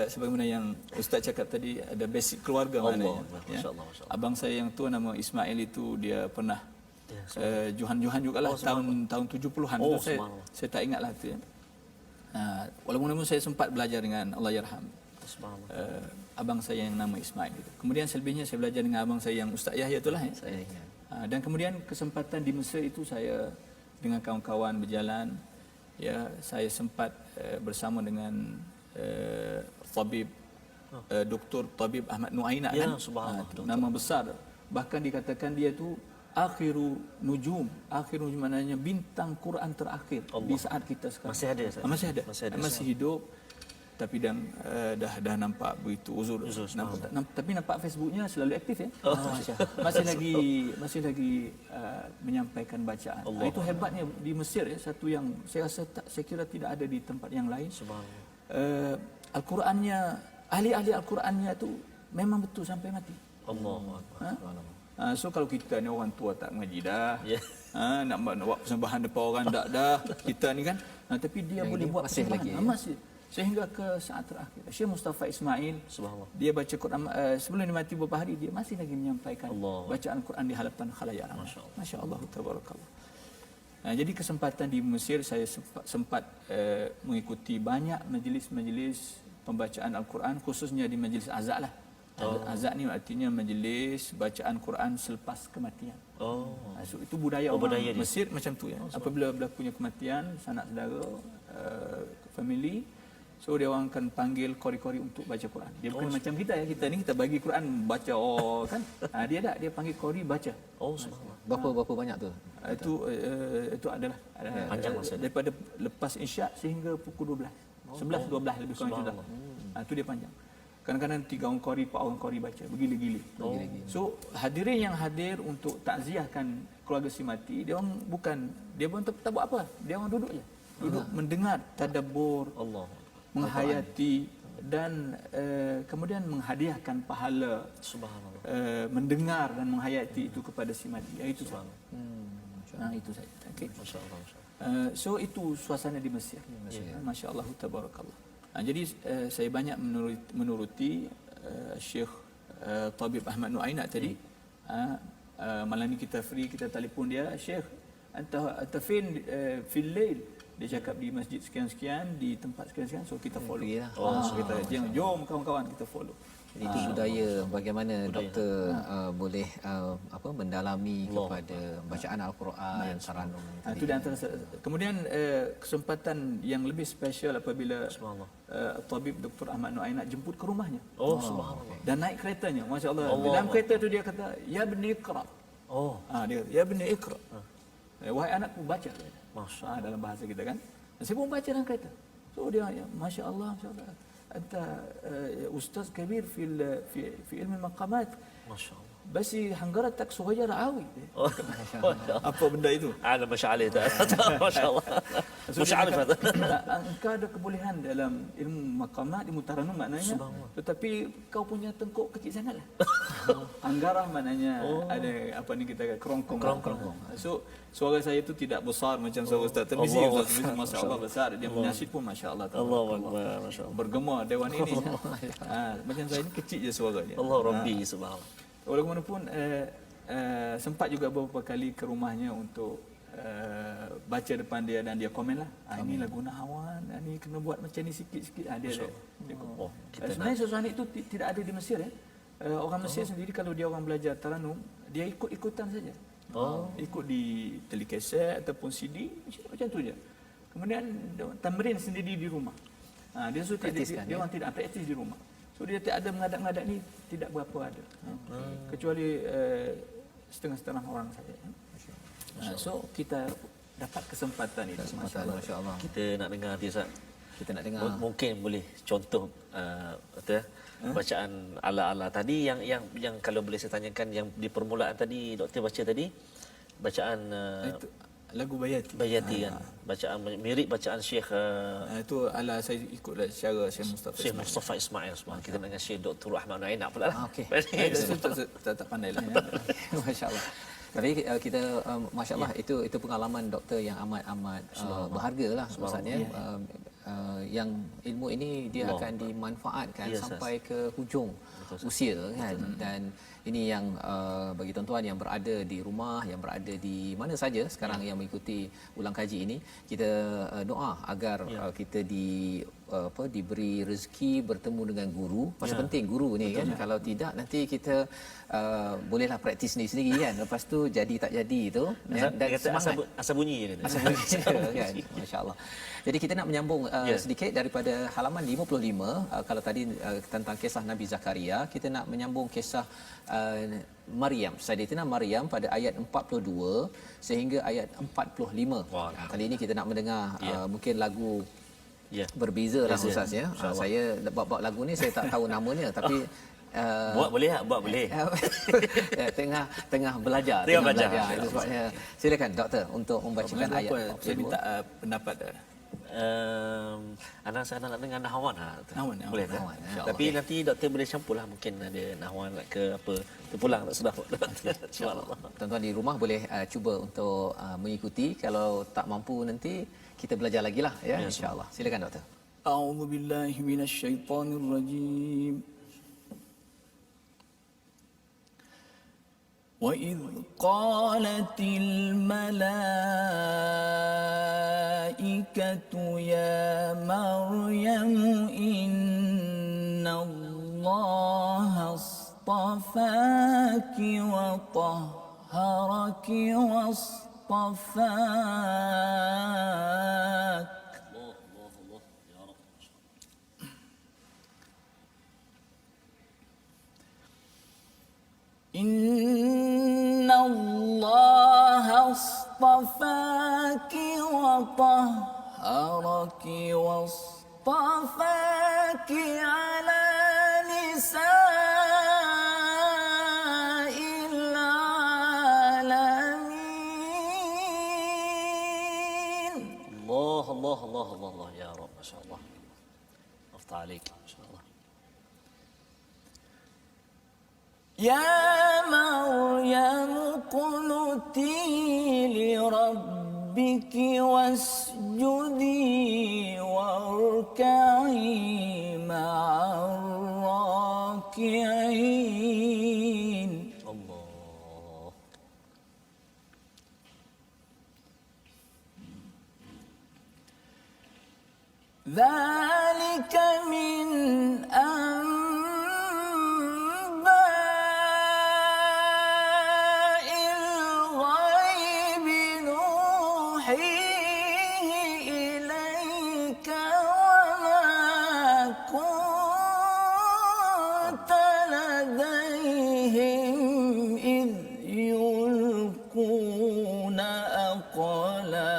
sebagaimana yang Ustaz cakap tadi ada basic keluarga maknanya. Abang saya yang tua nama Ismail itu dia pernah Johan jugalah tahun 70-an tu saya tak ingatlah tu ya. Walaupun saya sempat belajar dengan Allah yarham abang saya yang nama Ismail itu. Kemudian selebihnya saya belajar dengan abang saya yang Ustaz Yahya itulah ya. Dan kemudian kesempatan di Mesir itu saya dengan kawan-kawan berjalan ya, saya sempat bersama dengan tabib Dr. Tabib Ahmad Nuaina kan. Nama besar, bahkan dikatakan dia tu akhiru nujum maknanya bintang Quran terakhir di saat kita sekarang. Masih ada. Masih hidup. Tapi dah nampak begitu uzur. Tapi nampak Facebooknya selalu aktif ya. Masih lagi menyampaikan bacaan. Itu hebatnya di Mesir ya, satu yang saya kira tidak ada di tempat yang lain. Al-Qurannya, ahli-ahli Al-Qurannya tu memang betul sampai mati. Allahu Akbar. So kalau kita ni orang tua tak mengaji dah, nak buat persembahan depan orang dah kita ni kan, tapi dia yang boleh buat persembahan masih sehingga ke saat terakhir. Syekh Mustafa Ismail, dia baca Quran sebelum dia mati beberapa hari, dia masih lagi menyampaikan bacaan Quran di hadapan khalayak ramai. Masya-Allah, tabarakallah. Jadi kesempatan di Mesir saya sempat mengikuti banyak majlis-majlis pembacaan Al-Quran, khususnya di majlis azak lah. Azak ni artinya majlis bacaan Quran selepas kematian. So itu budaya orang Mesir macam tu ya. Apabila berlakunya kematian sanak saudara, family, so dia orang akan panggil kori-kori untuk baca Quran. Dia bukan macam kita ya. Kita ni kita bagi Quran baca kan. Dia panggil kori baca. Berapa banyak tu? Itu adalah daripada lepas Isyak sehingga pukul 12. 11 12 lebih kurang macam tu. Tu dia panjang. Kadang-kadang 3 orang qari, 4 orang qari baca, bergila-gila. So hadirin yang hadir untuk takziahkan keluarga si mati, dia orang tak buat apa, dia orang duduk je, mendengar, tadabbur, Allah. menghayati dan kemudian menghadiahkan pahala Subhanallah. mendengar dan menghayati itu kepada si mati. Itu saja. Itu saja. Okey. Masya-Allah. So itu suasana di Mesir. Masya-Allah tabarakallah. Jadi saya banyak menuruti Syekh Tabib Ahmad Nuainak tadi. Malam ni kita free, kita telefon dia, Syekh anta fin fil lail, dia cakap di masjid sekian-sekian, di tempat sekian-sekian, so kita follow. So kita jom kawan-kawan kita follow. Jadi itu budaya bagaimana doktor boleh mendalami kepada bacaan al-Quran, taranum. Itu di antara. Kemudian kesempatan yang lebih special apabila Tabib Dr. Ahmad Nuainak jemput ke rumahnya. Subhanallah. Dan naik keretanya, masya-Allah. Dalam kereta tu dia kata, "Ya bani Iqra." Dia kata, "Ya bani Iqra." Wahai anakku, baca. Masya-Allah. Dalam bahasa kita kan. Dan saya pun baca dalam kereta. So dia, masya-Allah, masya-Allah. Anta ustaz kabir fi ilmu maqamat. Masya-Allah. بس حنقرتك صغيرة عاوي. Apa benda itu? Ada masyaallah itu. Masya-Allah. Masyaallah itu. Engkau ada kebolehan dalam ilmu maqamat, ilmu taranum maknanya. Tetapi kau punya tengkuk kecil sangatlah. Anggarah maknanya ada apa ni kita kerongkong. So suara saya itu tidak besar macam suara Ustaz Tirmizi. Ustaz Tirmizi masya-Allah besar, dia menyasid pun masya-Allah. Allahu akbar, masya-Allah. Bergema dewan ini. Macam saya ni kecil je suaranya. Allah Rabbi subhanallah. Walaupun sempat juga beberapa kali ke rumahnya untuk baca depan dia dan dia komen lah. Ini lagu Nahwan, ini kena buat macam ni sikit-sikit. Dia sebenarnya suasana itu tidak ada di Mesir. Orang Mesir sendiri kalau dia orang belajar taranum, dia ikut-ikutan saja. Ikut di telekaset ataupun CD, macam tu je. Kemudian tamrin sendiri di rumah. Dia orang tidak praktis di rumah. So dia tak ada mengadap-ngadap ni, tidak berapa ada. Kecuali setengah-setengah orang saja. So kita dapat kesempatan itu, masya-Allah. Kita nak dengar nanti Ustaz. Kita nak dengar. Mungkin boleh contoh bacaan ala-ala tadi yang kalau boleh saya tanyakan yang di permulaan tadi doktor baca tadi bacaan itu lagu Bayati kan. Bacaan mirip bacaan Syekh itu ala saya ikutlah cara Syekh Mustafa Ismail. Kita dengan Syekh Dr. Ahmad Nuainak pula lah. Okey. Tak pandailah. Masya-Allah. Tapi kita masya-Allah itu pengalaman doktor yang amat berhargalah maksudnya. Yang ilmu ini dia akan dimanfaatkan sampai ke hujung usia kan. Dan ini yang bagi tuan-tuan yang berada di rumah, yang berada di mana saja sekarang yang mengikuti ulang kaji ini, kita doa agar kita diberi rezeki bertemu dengan guru. Pasal penting guru ni kan. Kalau tidak nanti kita bolehlah praktis sendiri-sendiri kan. Lepas tu jadi tak jadi tu dan semangat asal bunyi je kan. Masya-Allah. Jadi kita nak menyambung sedikit daripada halaman 55. Kalau tadi tentang kisah Nabi Zakaria, kita nak menyambung kisah Maryam, Sayyidatina Maryam pada ayat 42 sehingga ayat 45. Kali ini kita nak mendengar mungkin lagu berbeza lah Ustaz ya. Saya bab lagu ni saya tak tahu namanya tapi buat boleh tak? Buat boleh. tengah belajar. Itu sebabnya silakan doktor untuk membacakan ayat. Saya minta pendapat saya nak dengar Nahwan boleh tak? Tapi nanti doktor boleh campurlah, mungkin ada Nahwan ke apa terpulang tak sedap. Subhanallah. Tuan-tuan di rumah boleh cuba untuk mengikuti. Kalau tak mampu nanti kita belajar lagi lah ya, insya-Allah. Silakan doktor. A'udzubillahi minasyaitonirrajim. وَإِذْ قَالَتِ الْمَلَائِكَةُ يَا مَرْيَمُ إِنَّ اللَّهَ اصْطَفَاكِ وَطَهَّرَكِ وَاصْطَفَاكِ إن الله اصطفاك وطهرك واصطفاك واصطفاكِ على نساء العالمين. الله الله الله الله الله يا رب ما شاء الله. افتح عليك ما شاء الله. يا مريم اقنتي لربك واسجدي واركعي مع الراكعين. الله. ذلك من أنباء الغيب نوحيه إليك وما كنت لديهم إذ يلقون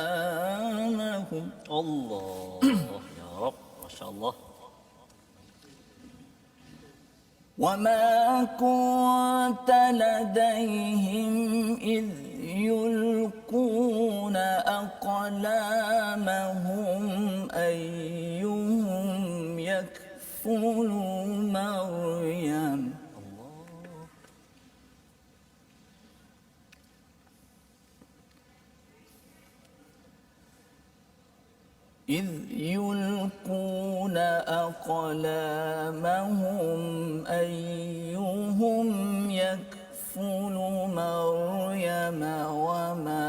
أقلامهم. الله يا رب ما شاء الله. وما كنت لديهم إذ يلقون أقلامهم أيهم يكفل مريم. إذ يلقون أقلامهم أيهم يكفل مريم وما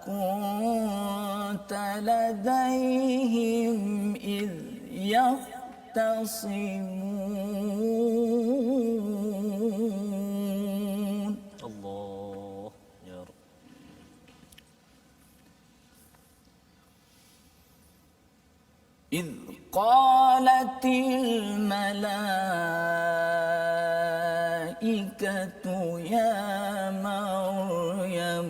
كنت لديهم إذ يختصمون. الله يا رب. إذ قالت الملائكة يا مريم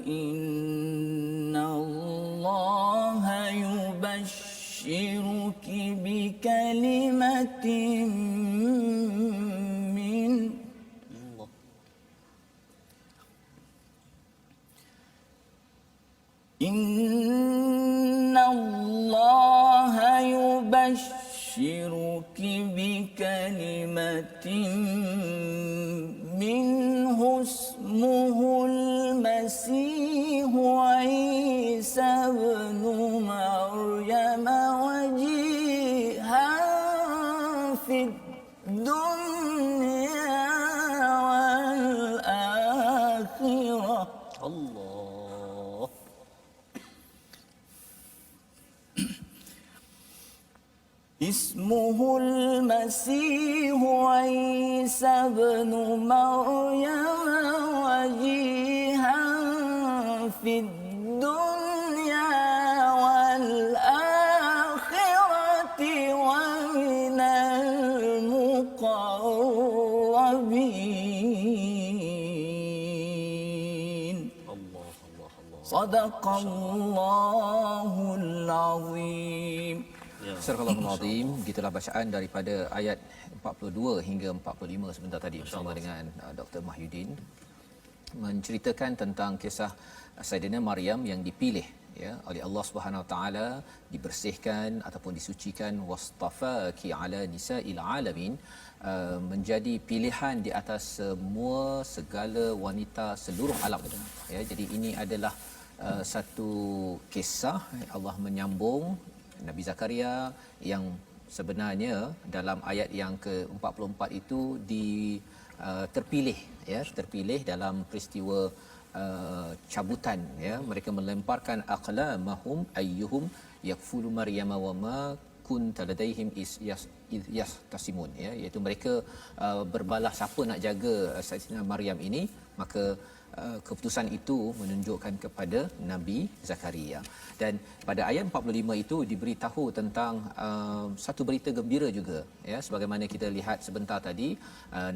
إن الله يبشرك بكلمة منه الله. إن الله يبشرك بكلمة منه اسمه المسيح عيسى ابن مريم وجيها في الدنيا والآخرة. الله. اسمه المسيح عيسى ابن مريم وجيها في الدنيا والآخرة ومن المقربين. الله الله الله. صدق الله العظيم. Surah Al-Azim, gitulah bacaan daripada ayat 42 hingga 45 sebentar tadi bersama dengan Dr. Mahyudin menceritakan tentang kisah Saidina Maryam yang dipilih ya oleh Allah Subhanahu Wa Taala, dibersihkan ataupun disucikan, wastafaki ala nisa'il alamin, menjadi pilihan di atas semua segala wanita seluruh alam ya. Jadi ini adalah satu kisah Allah menyambung Nabi Zakaria yang sebenarnya dalam ayat yang ke-44 itu terpilih ya, terpilih dalam peristiwa cabutan ya, mereka melemparkan aqlamahum ayyuhum yakfulu maryama wa ma kunta ladaihim yastasimun ya, iaitu mereka berbalah siapa nak jaga Saidina Maryam ini, maka keputusan itu menunjukkan kepada Nabi Zakaria. Dan pada ayat 45 itu diberitahu tentang satu berita gembira juga ya, sebagaimana kita lihat sebentar tadi,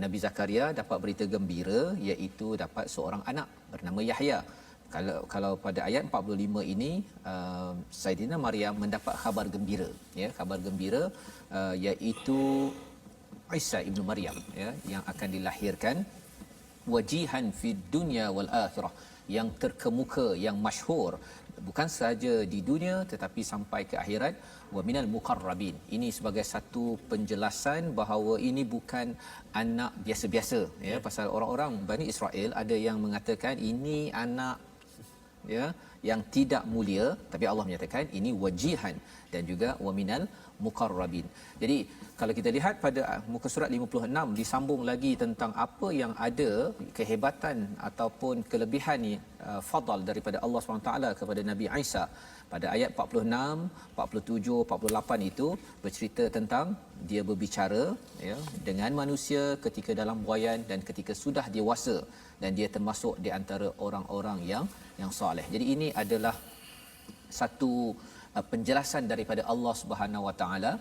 Nabi Zakaria dapat berita gembira iaitu dapat seorang anak bernama Yahya. Kalau pada ayat 45 ini Saidina Maryam mendapat khabar gembira, ya, khabar gembira iaitu Isa ibnu Maryam, ya, yang akan dilahirkan wajihan fid dunya wal akhirah, yang terkemuka, yang masyhur bukan sahaja di dunia tetapi sampai ke akhirat, wa minal muqarrabin. Ini sebagai satu penjelasan bahawa ini bukan anak biasa-biasa, ya, pasal orang-orang Bani Israel ada yang mengatakan ini anak, ya, yang tidak mulia, tapi Allah menyatakan ini wajihan dan juga wa minal muqarrabin. Jadi kalau kita lihat pada muka surat 56 disambung lagi tentang apa yang ada kehebatan ataupun kelebihan ni fadal daripada Allah SWT kepada Nabi Isa. Pada ayat 46, 47, 48 itu bercerita tentang dia berbicara, ya, dengan manusia ketika dalam buaian dan ketika sudah dewasa, dan dia termasuk di antara orang-orang yang soleh. Jadi ini adalah satu penjelasan daripada Allah Subhanahu Wa Taala.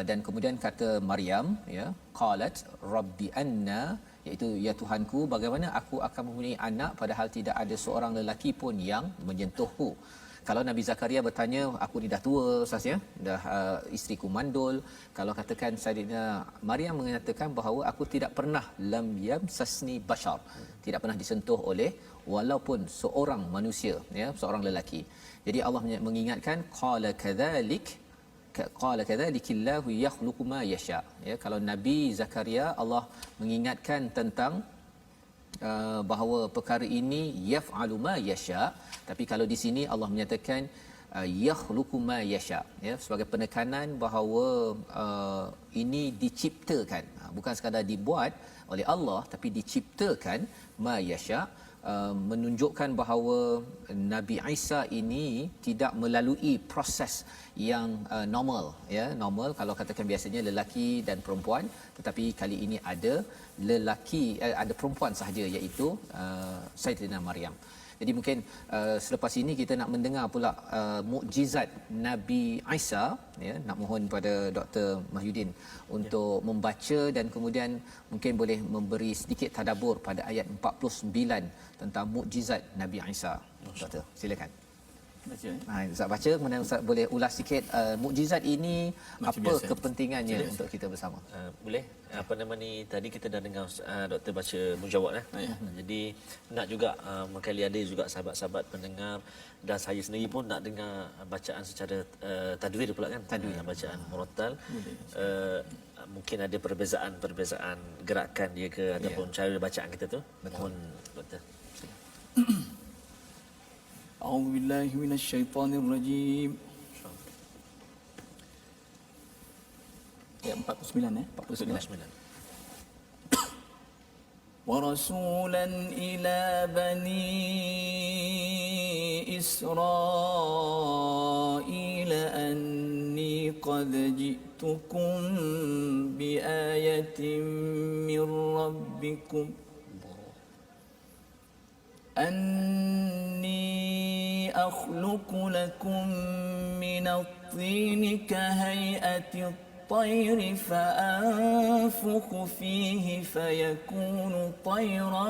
Dan kemudian kata Maryam, ya, qalat rabbi anna, iaitu ya Tuhanku, bagaimana aku akan mempunyai anak padahal tidak ada seorang lelaki pun yang menyentuhku. Kalau Nabi Zakaria bertanya, aku ni dah tua Ustaz, ya, dah isteriku mandul. Kalau katakan Saidina Maryam mengatakan bahawa aku tidak pernah lam yamsasni bashar, tidak pernah disentuh oleh walaupun seorang manusia, ya, seorang lelaki. Jadi Allah mengingatkan qala kadzalika yakhluqu ma yasha, ya. Kalau Nabi Zakaria, Allah mengingatkan tentang bahawa perkara ini yaf'alu ma yasha, tapi kalau di sini Allah menyatakan yakhluqu ma yasha, ya, sebagai penekanan bahawa ini diciptakan, bukan sekadar dibuat oleh Allah tapi diciptakan ma yasha. Menunjukkan bahawa Nabi Isa ini tidak melalui proses yang normal, ya, normal kalau katakan biasanya lelaki dan perempuan, tetapi kali ini ada lelaki, ada perempuan sahaja, iaitu Saidina Maryam. Jadi mungkin selepas ini kita nak mendengar pula mukjizat Nabi Isa, ya. Nak mohon pada Dr. Mahyudin untuk membaca dan kemudian mungkin boleh memberi sedikit tadabbur pada ayat 49 tentang mukjizat Nabi Isa. Doktor, silakan. Baca. Ustaz baca, kemudian Ustaz boleh ulas sikit mukjizat ini, Macam apa biasa. kepentingannya untuk kita bersama. Boleh. Apa nama ni, tadi kita dah dengar doktor baca mujawab, Ya. Jadi nak juga mungkin ada juga sahabat-sahabat pendengar dan saya sendiri pun nak dengar bacaan secara tadwir pula kan. Bacaan murattal. Mungkin ada perbezaan gerakan dia ke ataupun cara bacaan kita tu. Mohon doktor. A'udzu billahi minasyaitonir rajim. Ayat 49, 49. ورسولا إلى بني إسرائيل أني قد جئتكم بآية من ربكم أني أخلق لكم من الطين كهيئة الطير فأنفخ فيه فيكون طيرا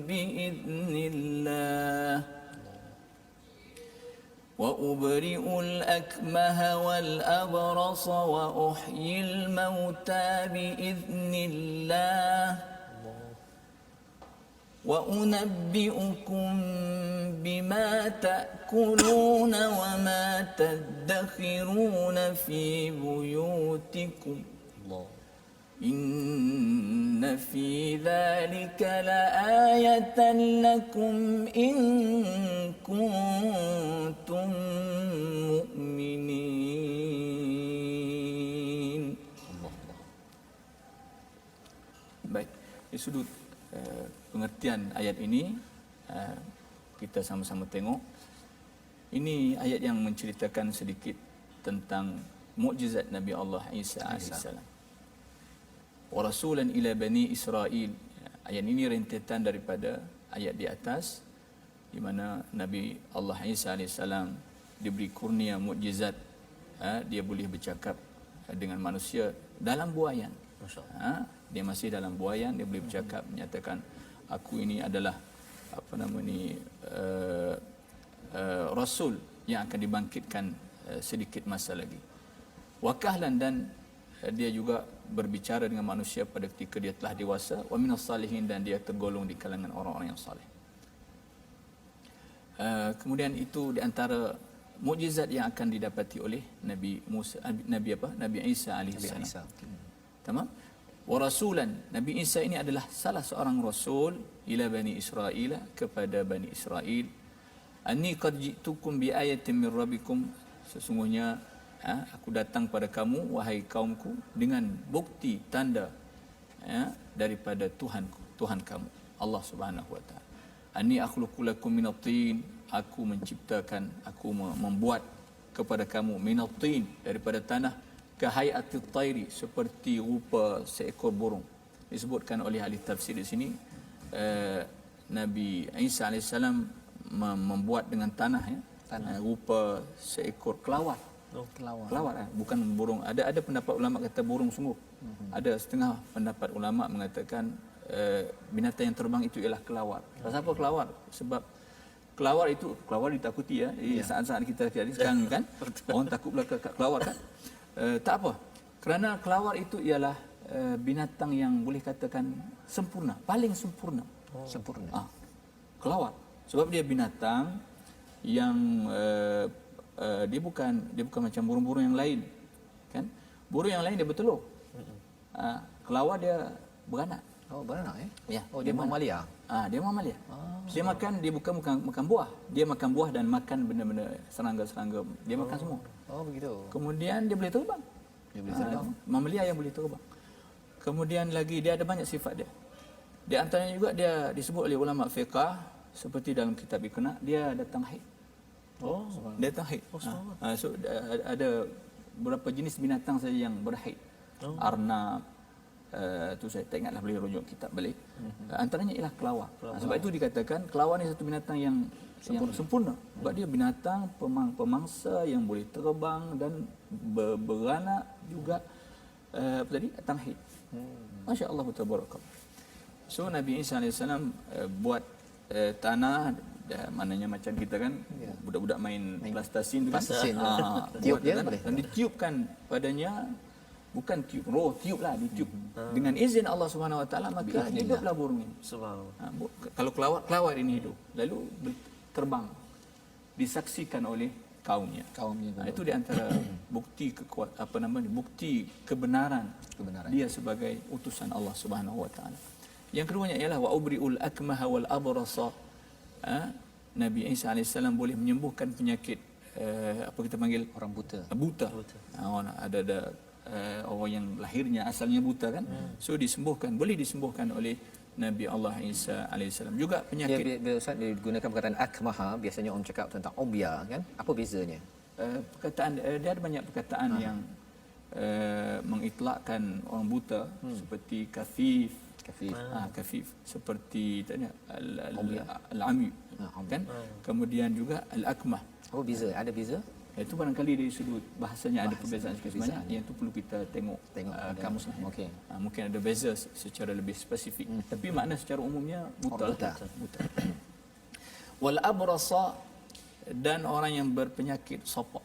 بإذن الله وأبرئ الأكمه والأبرص وأحيي الموتى بإذن الله وأنبئكم بما تأكلون وما تدخرون في بيوتكم إن في ذلك لآية لكم إن كنتم مؤمنين. Baik, di sudut pengertian ayat ini kita sama-sama tengok. Ini ayat yang menceritakan sedikit tentang mukjizat Nabi Allah Isa alaihissalam. Wa rasulan ila bani Israil. Ayat ini rentetan daripada ayat di atas di mana Nabi Allah Isa alaihissalam diberi kurnia mukjizat, dia boleh bercakap dengan manusia dalam buaian. Dia masih dalam buaian, dia boleh bercakap, menyatakan aku ini adalah apa nama ni rasul yang akan dibangkitkan sedikit masa lagi. Wa kahlan, dan dia juga berbicara dengan manusia pada ketika dia telah dewasa, wa minas salihin, dan dia tergolong di kalangan orang-orang yang saleh. Kemudian itu di antara mukjizat yang akan didapati oleh Nabi Musa, Nabi Isa alaihissalam. Tamam? Wa rasulan, Nabi Isa ini adalah salah seorang rasul ila bani Israil, kepada bani Israel. Anni qad ji'tukum bi ayatin min rabbikum, sesungguhnya aku datang pada kamu wahai kaumku dengan bukti tanda daripada Tuhan kamu, Allah Subhanahu wa taala. Anni akhluqu lakum minat-tin, aku menciptakan, aku membuat kepada kamu minat-tin, daripada tanah, kahayatit tairi, seperti rupa seekor burung. Disebutkan oleh ahli tafsir di sini, Nabi Isa alaihissalam membuat dengan tanah, rupa seekor kelawar. Kelawar, bukan burung. Ada pendapat ulama kata burung sungguh. Ada setengah pendapat ulama mengatakan binatang yang terbang itu ialah kelawar. Kenapa kelawar? Sebab kelawar ditakuti ya. Saat-saat kita sekarang kan orang takut pula kelawar kan. Tak apa. Kerana kelawar itu ialah binatang yang boleh katakan sempurna, paling sempurna. Sempurna. Kelawar. Sebab dia binatang yang dia bukan macam burung-burung yang lain. Kan? Burung yang lain dia bertelur. Kelawar dia beranak. Oh, beranak Ya. Oh, dia mamalia. Dia mamalia. Dia makan, dia bukan makan buah. Dia makan buah dan makan benda-benda serangga-serangga. Dia makan semua. Oh, begitu. Kemudian dia boleh terbang. Dia boleh terbang. Mamalia yang boleh terbang. Kemudian lagi dia ada banyak sifat dia. Di antaranya juga dia disebut oleh ulama fiqh, seperti dalam kitab Iqna, dia datang haid. Dia datang haid. So ada beberapa jenis binatang saja yang berhaid. Arnab, tu saya tak ingatlah, boleh rujuk kitab balik. Antaranya ialah kelawar. Sebab itu dikatakan kelawar ni satu binatang yang sempurna. Sebab dia binatang pemangsa yang boleh terbang dan beranak juga datang haid. Masya-Allah, tabarakallah. So Nabi Isa AS buat tanah, maknanya macam kita kan budak-budak main plastasin tu kan. Tiup dia boleh. Dan ditiupkan padanya, bukan tiup, roh tiup lah, ditiup dengan izin Allah Subhanahu Wa Taala, maka hiduplah burung ini. Subhanallah. Kalau kelawar ini hidup, lalu terbang, disaksikan oleh kaumnya. Itu di antara bukti bukti kebenaran dia sebagai utusan Allah Subhanahu Wa Taala. Yang keduanya ialah wa ubriul akmaha wal abrasa. Nabi Isa alaihissalam boleh menyembuhkan penyakit apa kita panggil Orang buta. Ada orang yang lahirnya asalnya buta kan. So boleh disembuhkan oleh Nabi Allah Isa alaihissalam. Juga penyakit Ustaz, dia gunakan perkataan akmaha, biasanya orang cakap tentang obia kan. Apa bezanya? Perkataan dia ada banyak perkataan yang mengitlakkan orang buta, seperti kafif, seperti tanya al-ami kan. Kemudian juga al-akmah. Apa beza? Ada beza? Itu barangkali dari sudut bahasanya ada perbezaan sikit sebenarnya. Yang itu perlu kita tengok kamus. Okey. Mungkin ada beza secara lebih spesifik. Tapi makna secara umumnya buta. Wal abrasa, dan orang yang berpenyakit sopak.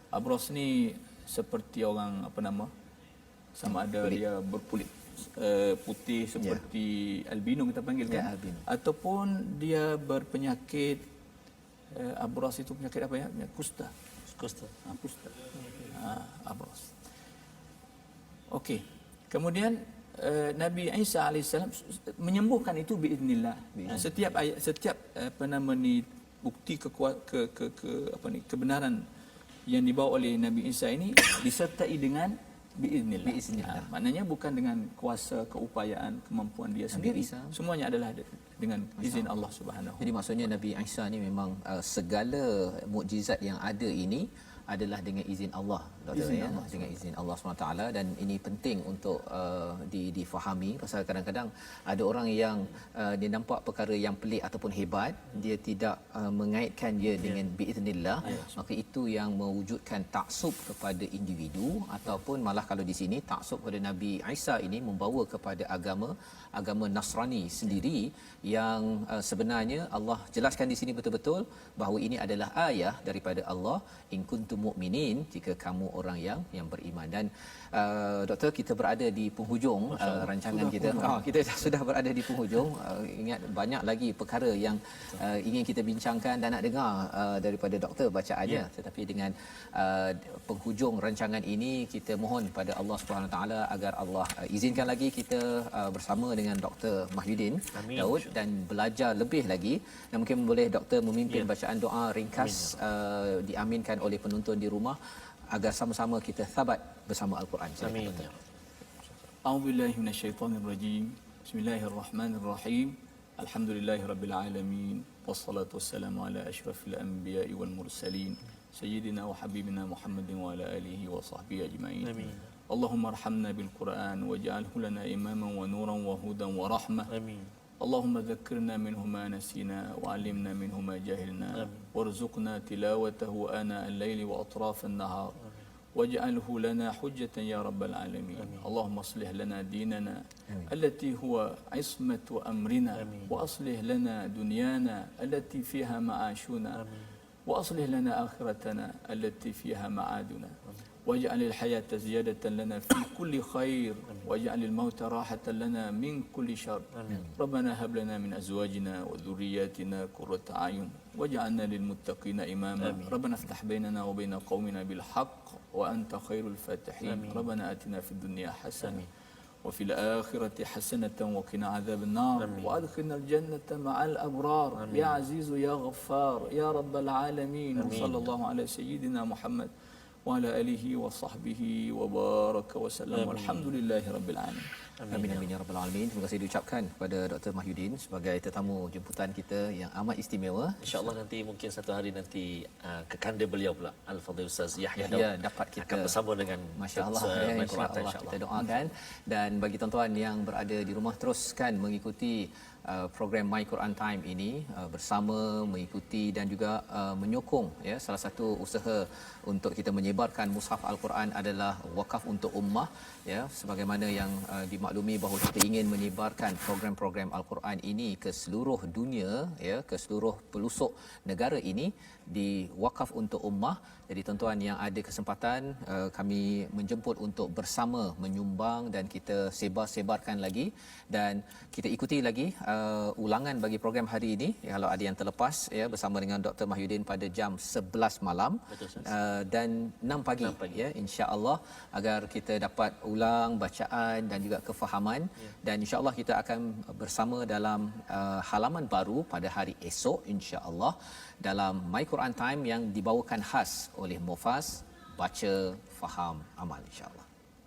Abras ni seperti orang sama ada dia berkulit putih seperti albino kita panggil kan, ataupun dia berpenyakit abras. Itu penyakit apa ya? Kusta. Abras. Okey. Kemudian Nabi Isa alaihissalam menyembuhkan itu biiznillah. Setiap bukti kebenaran yang dibawa oleh Nabi Isa ini disertai dengan biiznillah. Maknanya bukan dengan kuasa, keupayaan, kemampuan dia sendiri. Semuanya adalah dengan izin Allah Subhanahu. Jadi maksudnya Nabi Isa ni memang segala mukjizat yang ada ini adalah dengan izin Allah, Doktor, Izin ya, Allah dengan izin Allah SWT. Dan ini penting untuk difahami, pasal kadang-kadang ada orang yang dia nampak perkara yang pelik ataupun hebat, dia tidak mengaitkan dia dengan biiznillah, maka itu yang mewujudkan taksub kepada individu, ataupun malah kalau di sini taksub kepada Nabi Isa ini membawa kepada agama Nasrani sendiri, yang sebenarnya Allah jelaskan di sini betul-betul bahawa ini adalah ayat daripada Allah, in kuntum mukminin, jika kamu orang yang beriman. Dan Doktor, kita berada di penghujung rancangan kita. Kita sudah berada di penghujung. Ingat banyak lagi perkara yang ingin kita bincangkan dan nak dengar daripada Doktor bacaannya. Tetapi dengan penghujung rancangan ini, kita mohon pada Allah Subhanahu Wa Taala agar Allah izinkan lagi kita bersama dengan Dr. Mahyudin Daud dan belajar lebih lagi. Dan mungkin boleh Doktor memimpin bacaan doa ringkas diaminkan oleh penonton di rumah agar sama-sama kita sabat bersama Al-Quran. Amin. A'udzubillahi minasyaitonirrajim. Bismillahirrahmanirrahim. Alhamdulillahirabbil alamin. Wassalatu wassalamu ala asyrafil anbiya'i wal mursalin. Sayyidina wa habibina Muhammadin wa ala alihi wa sahbihi ajma'in. Amin. Allahumma arhamna bil Qur'an waj'alhu lana imaman wa nuran wa hudan wa rahmah. Amin. اللهم ذكرنا منه ما نسينا وعلمنا منه ما جهلنا وارزقنا تلاوته آناء الليل وأطراف النهار واجعله لنا حجة يا رب العالمين. اللهم اصلح لنا ديننا التي هو عصمة أمرنا وأصلح لنا دنيانا التي فيها معاشنا وأصلح لنا آخرتنا التي فيها معادنا واجعل الحياة زيادة لنا في كل خير واجعل الموت راحة لنا من كل شر. ربنا هب لنا من أزواجنا وذرياتنا قرة أعين واجعلنا للمتقين إماما. ربنا افتح بيننا وبين قومنا بالحق وأنت خير الفاتحين. ربنا آتنا في الدنيا حسنة وفي الآخرة حسنة وقنا عذاب النار وأدخلنا الجنة مع الأبرار يا عزيز يا غفار يا رب العالمين. وصلى الله على سيدنا محمد وعلى آله وصحبه وبارك وسلم والحمد لله رب العالمين. Amin amin ya rabbal alamin. Terima kasih diucapkan kepada Dr. Mahyudin sebagai tetamu jemputan kita yang amat istimewa. InsyaAllah nanti mungkin satu hari nanti kekanda beliau pula Al-Fadhil Ustaz Yahya Daud dapat kita akan bersama dengan Masya-Allah insya-Allah kita doakan. Dan bagi tuan-tuan yang berada di rumah, teruskan mengikuti program My Quran Time ini bersama, mengikuti dan juga menyokong, ya. Salah satu usaha untuk kita menyebarkan mushaf Al-Quran adalah wakaf untuk ummah, ya, sebagaimana yang dimaklumi bahawa kita ingin menyebarkan program-program Al-Quran ini ke seluruh dunia, ya, ke seluruh pelosok negara ini di wakaf untuk ummah. Jadi tuan-tuan yang ada kesempatan, kami menjemput untuk bersama menyumbang dan kita sebar-sebarkan lagi, dan kita ikuti lagi ulangan bagi program hari ini, ya, kalau ada yang terlepas, ya, bersama dengan Dr. Mahyudin pada jam 11 malam dan 6 pagi, ya, insya-Allah, agar kita dapat ulang bacaan dan juga kefahaman. Dan insya-Allah kita akan bersama dalam halaman baru pada hari esok insya-Allah dalam My Quran Time yang dibawakan khas oleh Mufas, baca, faham, amal insya-Allah.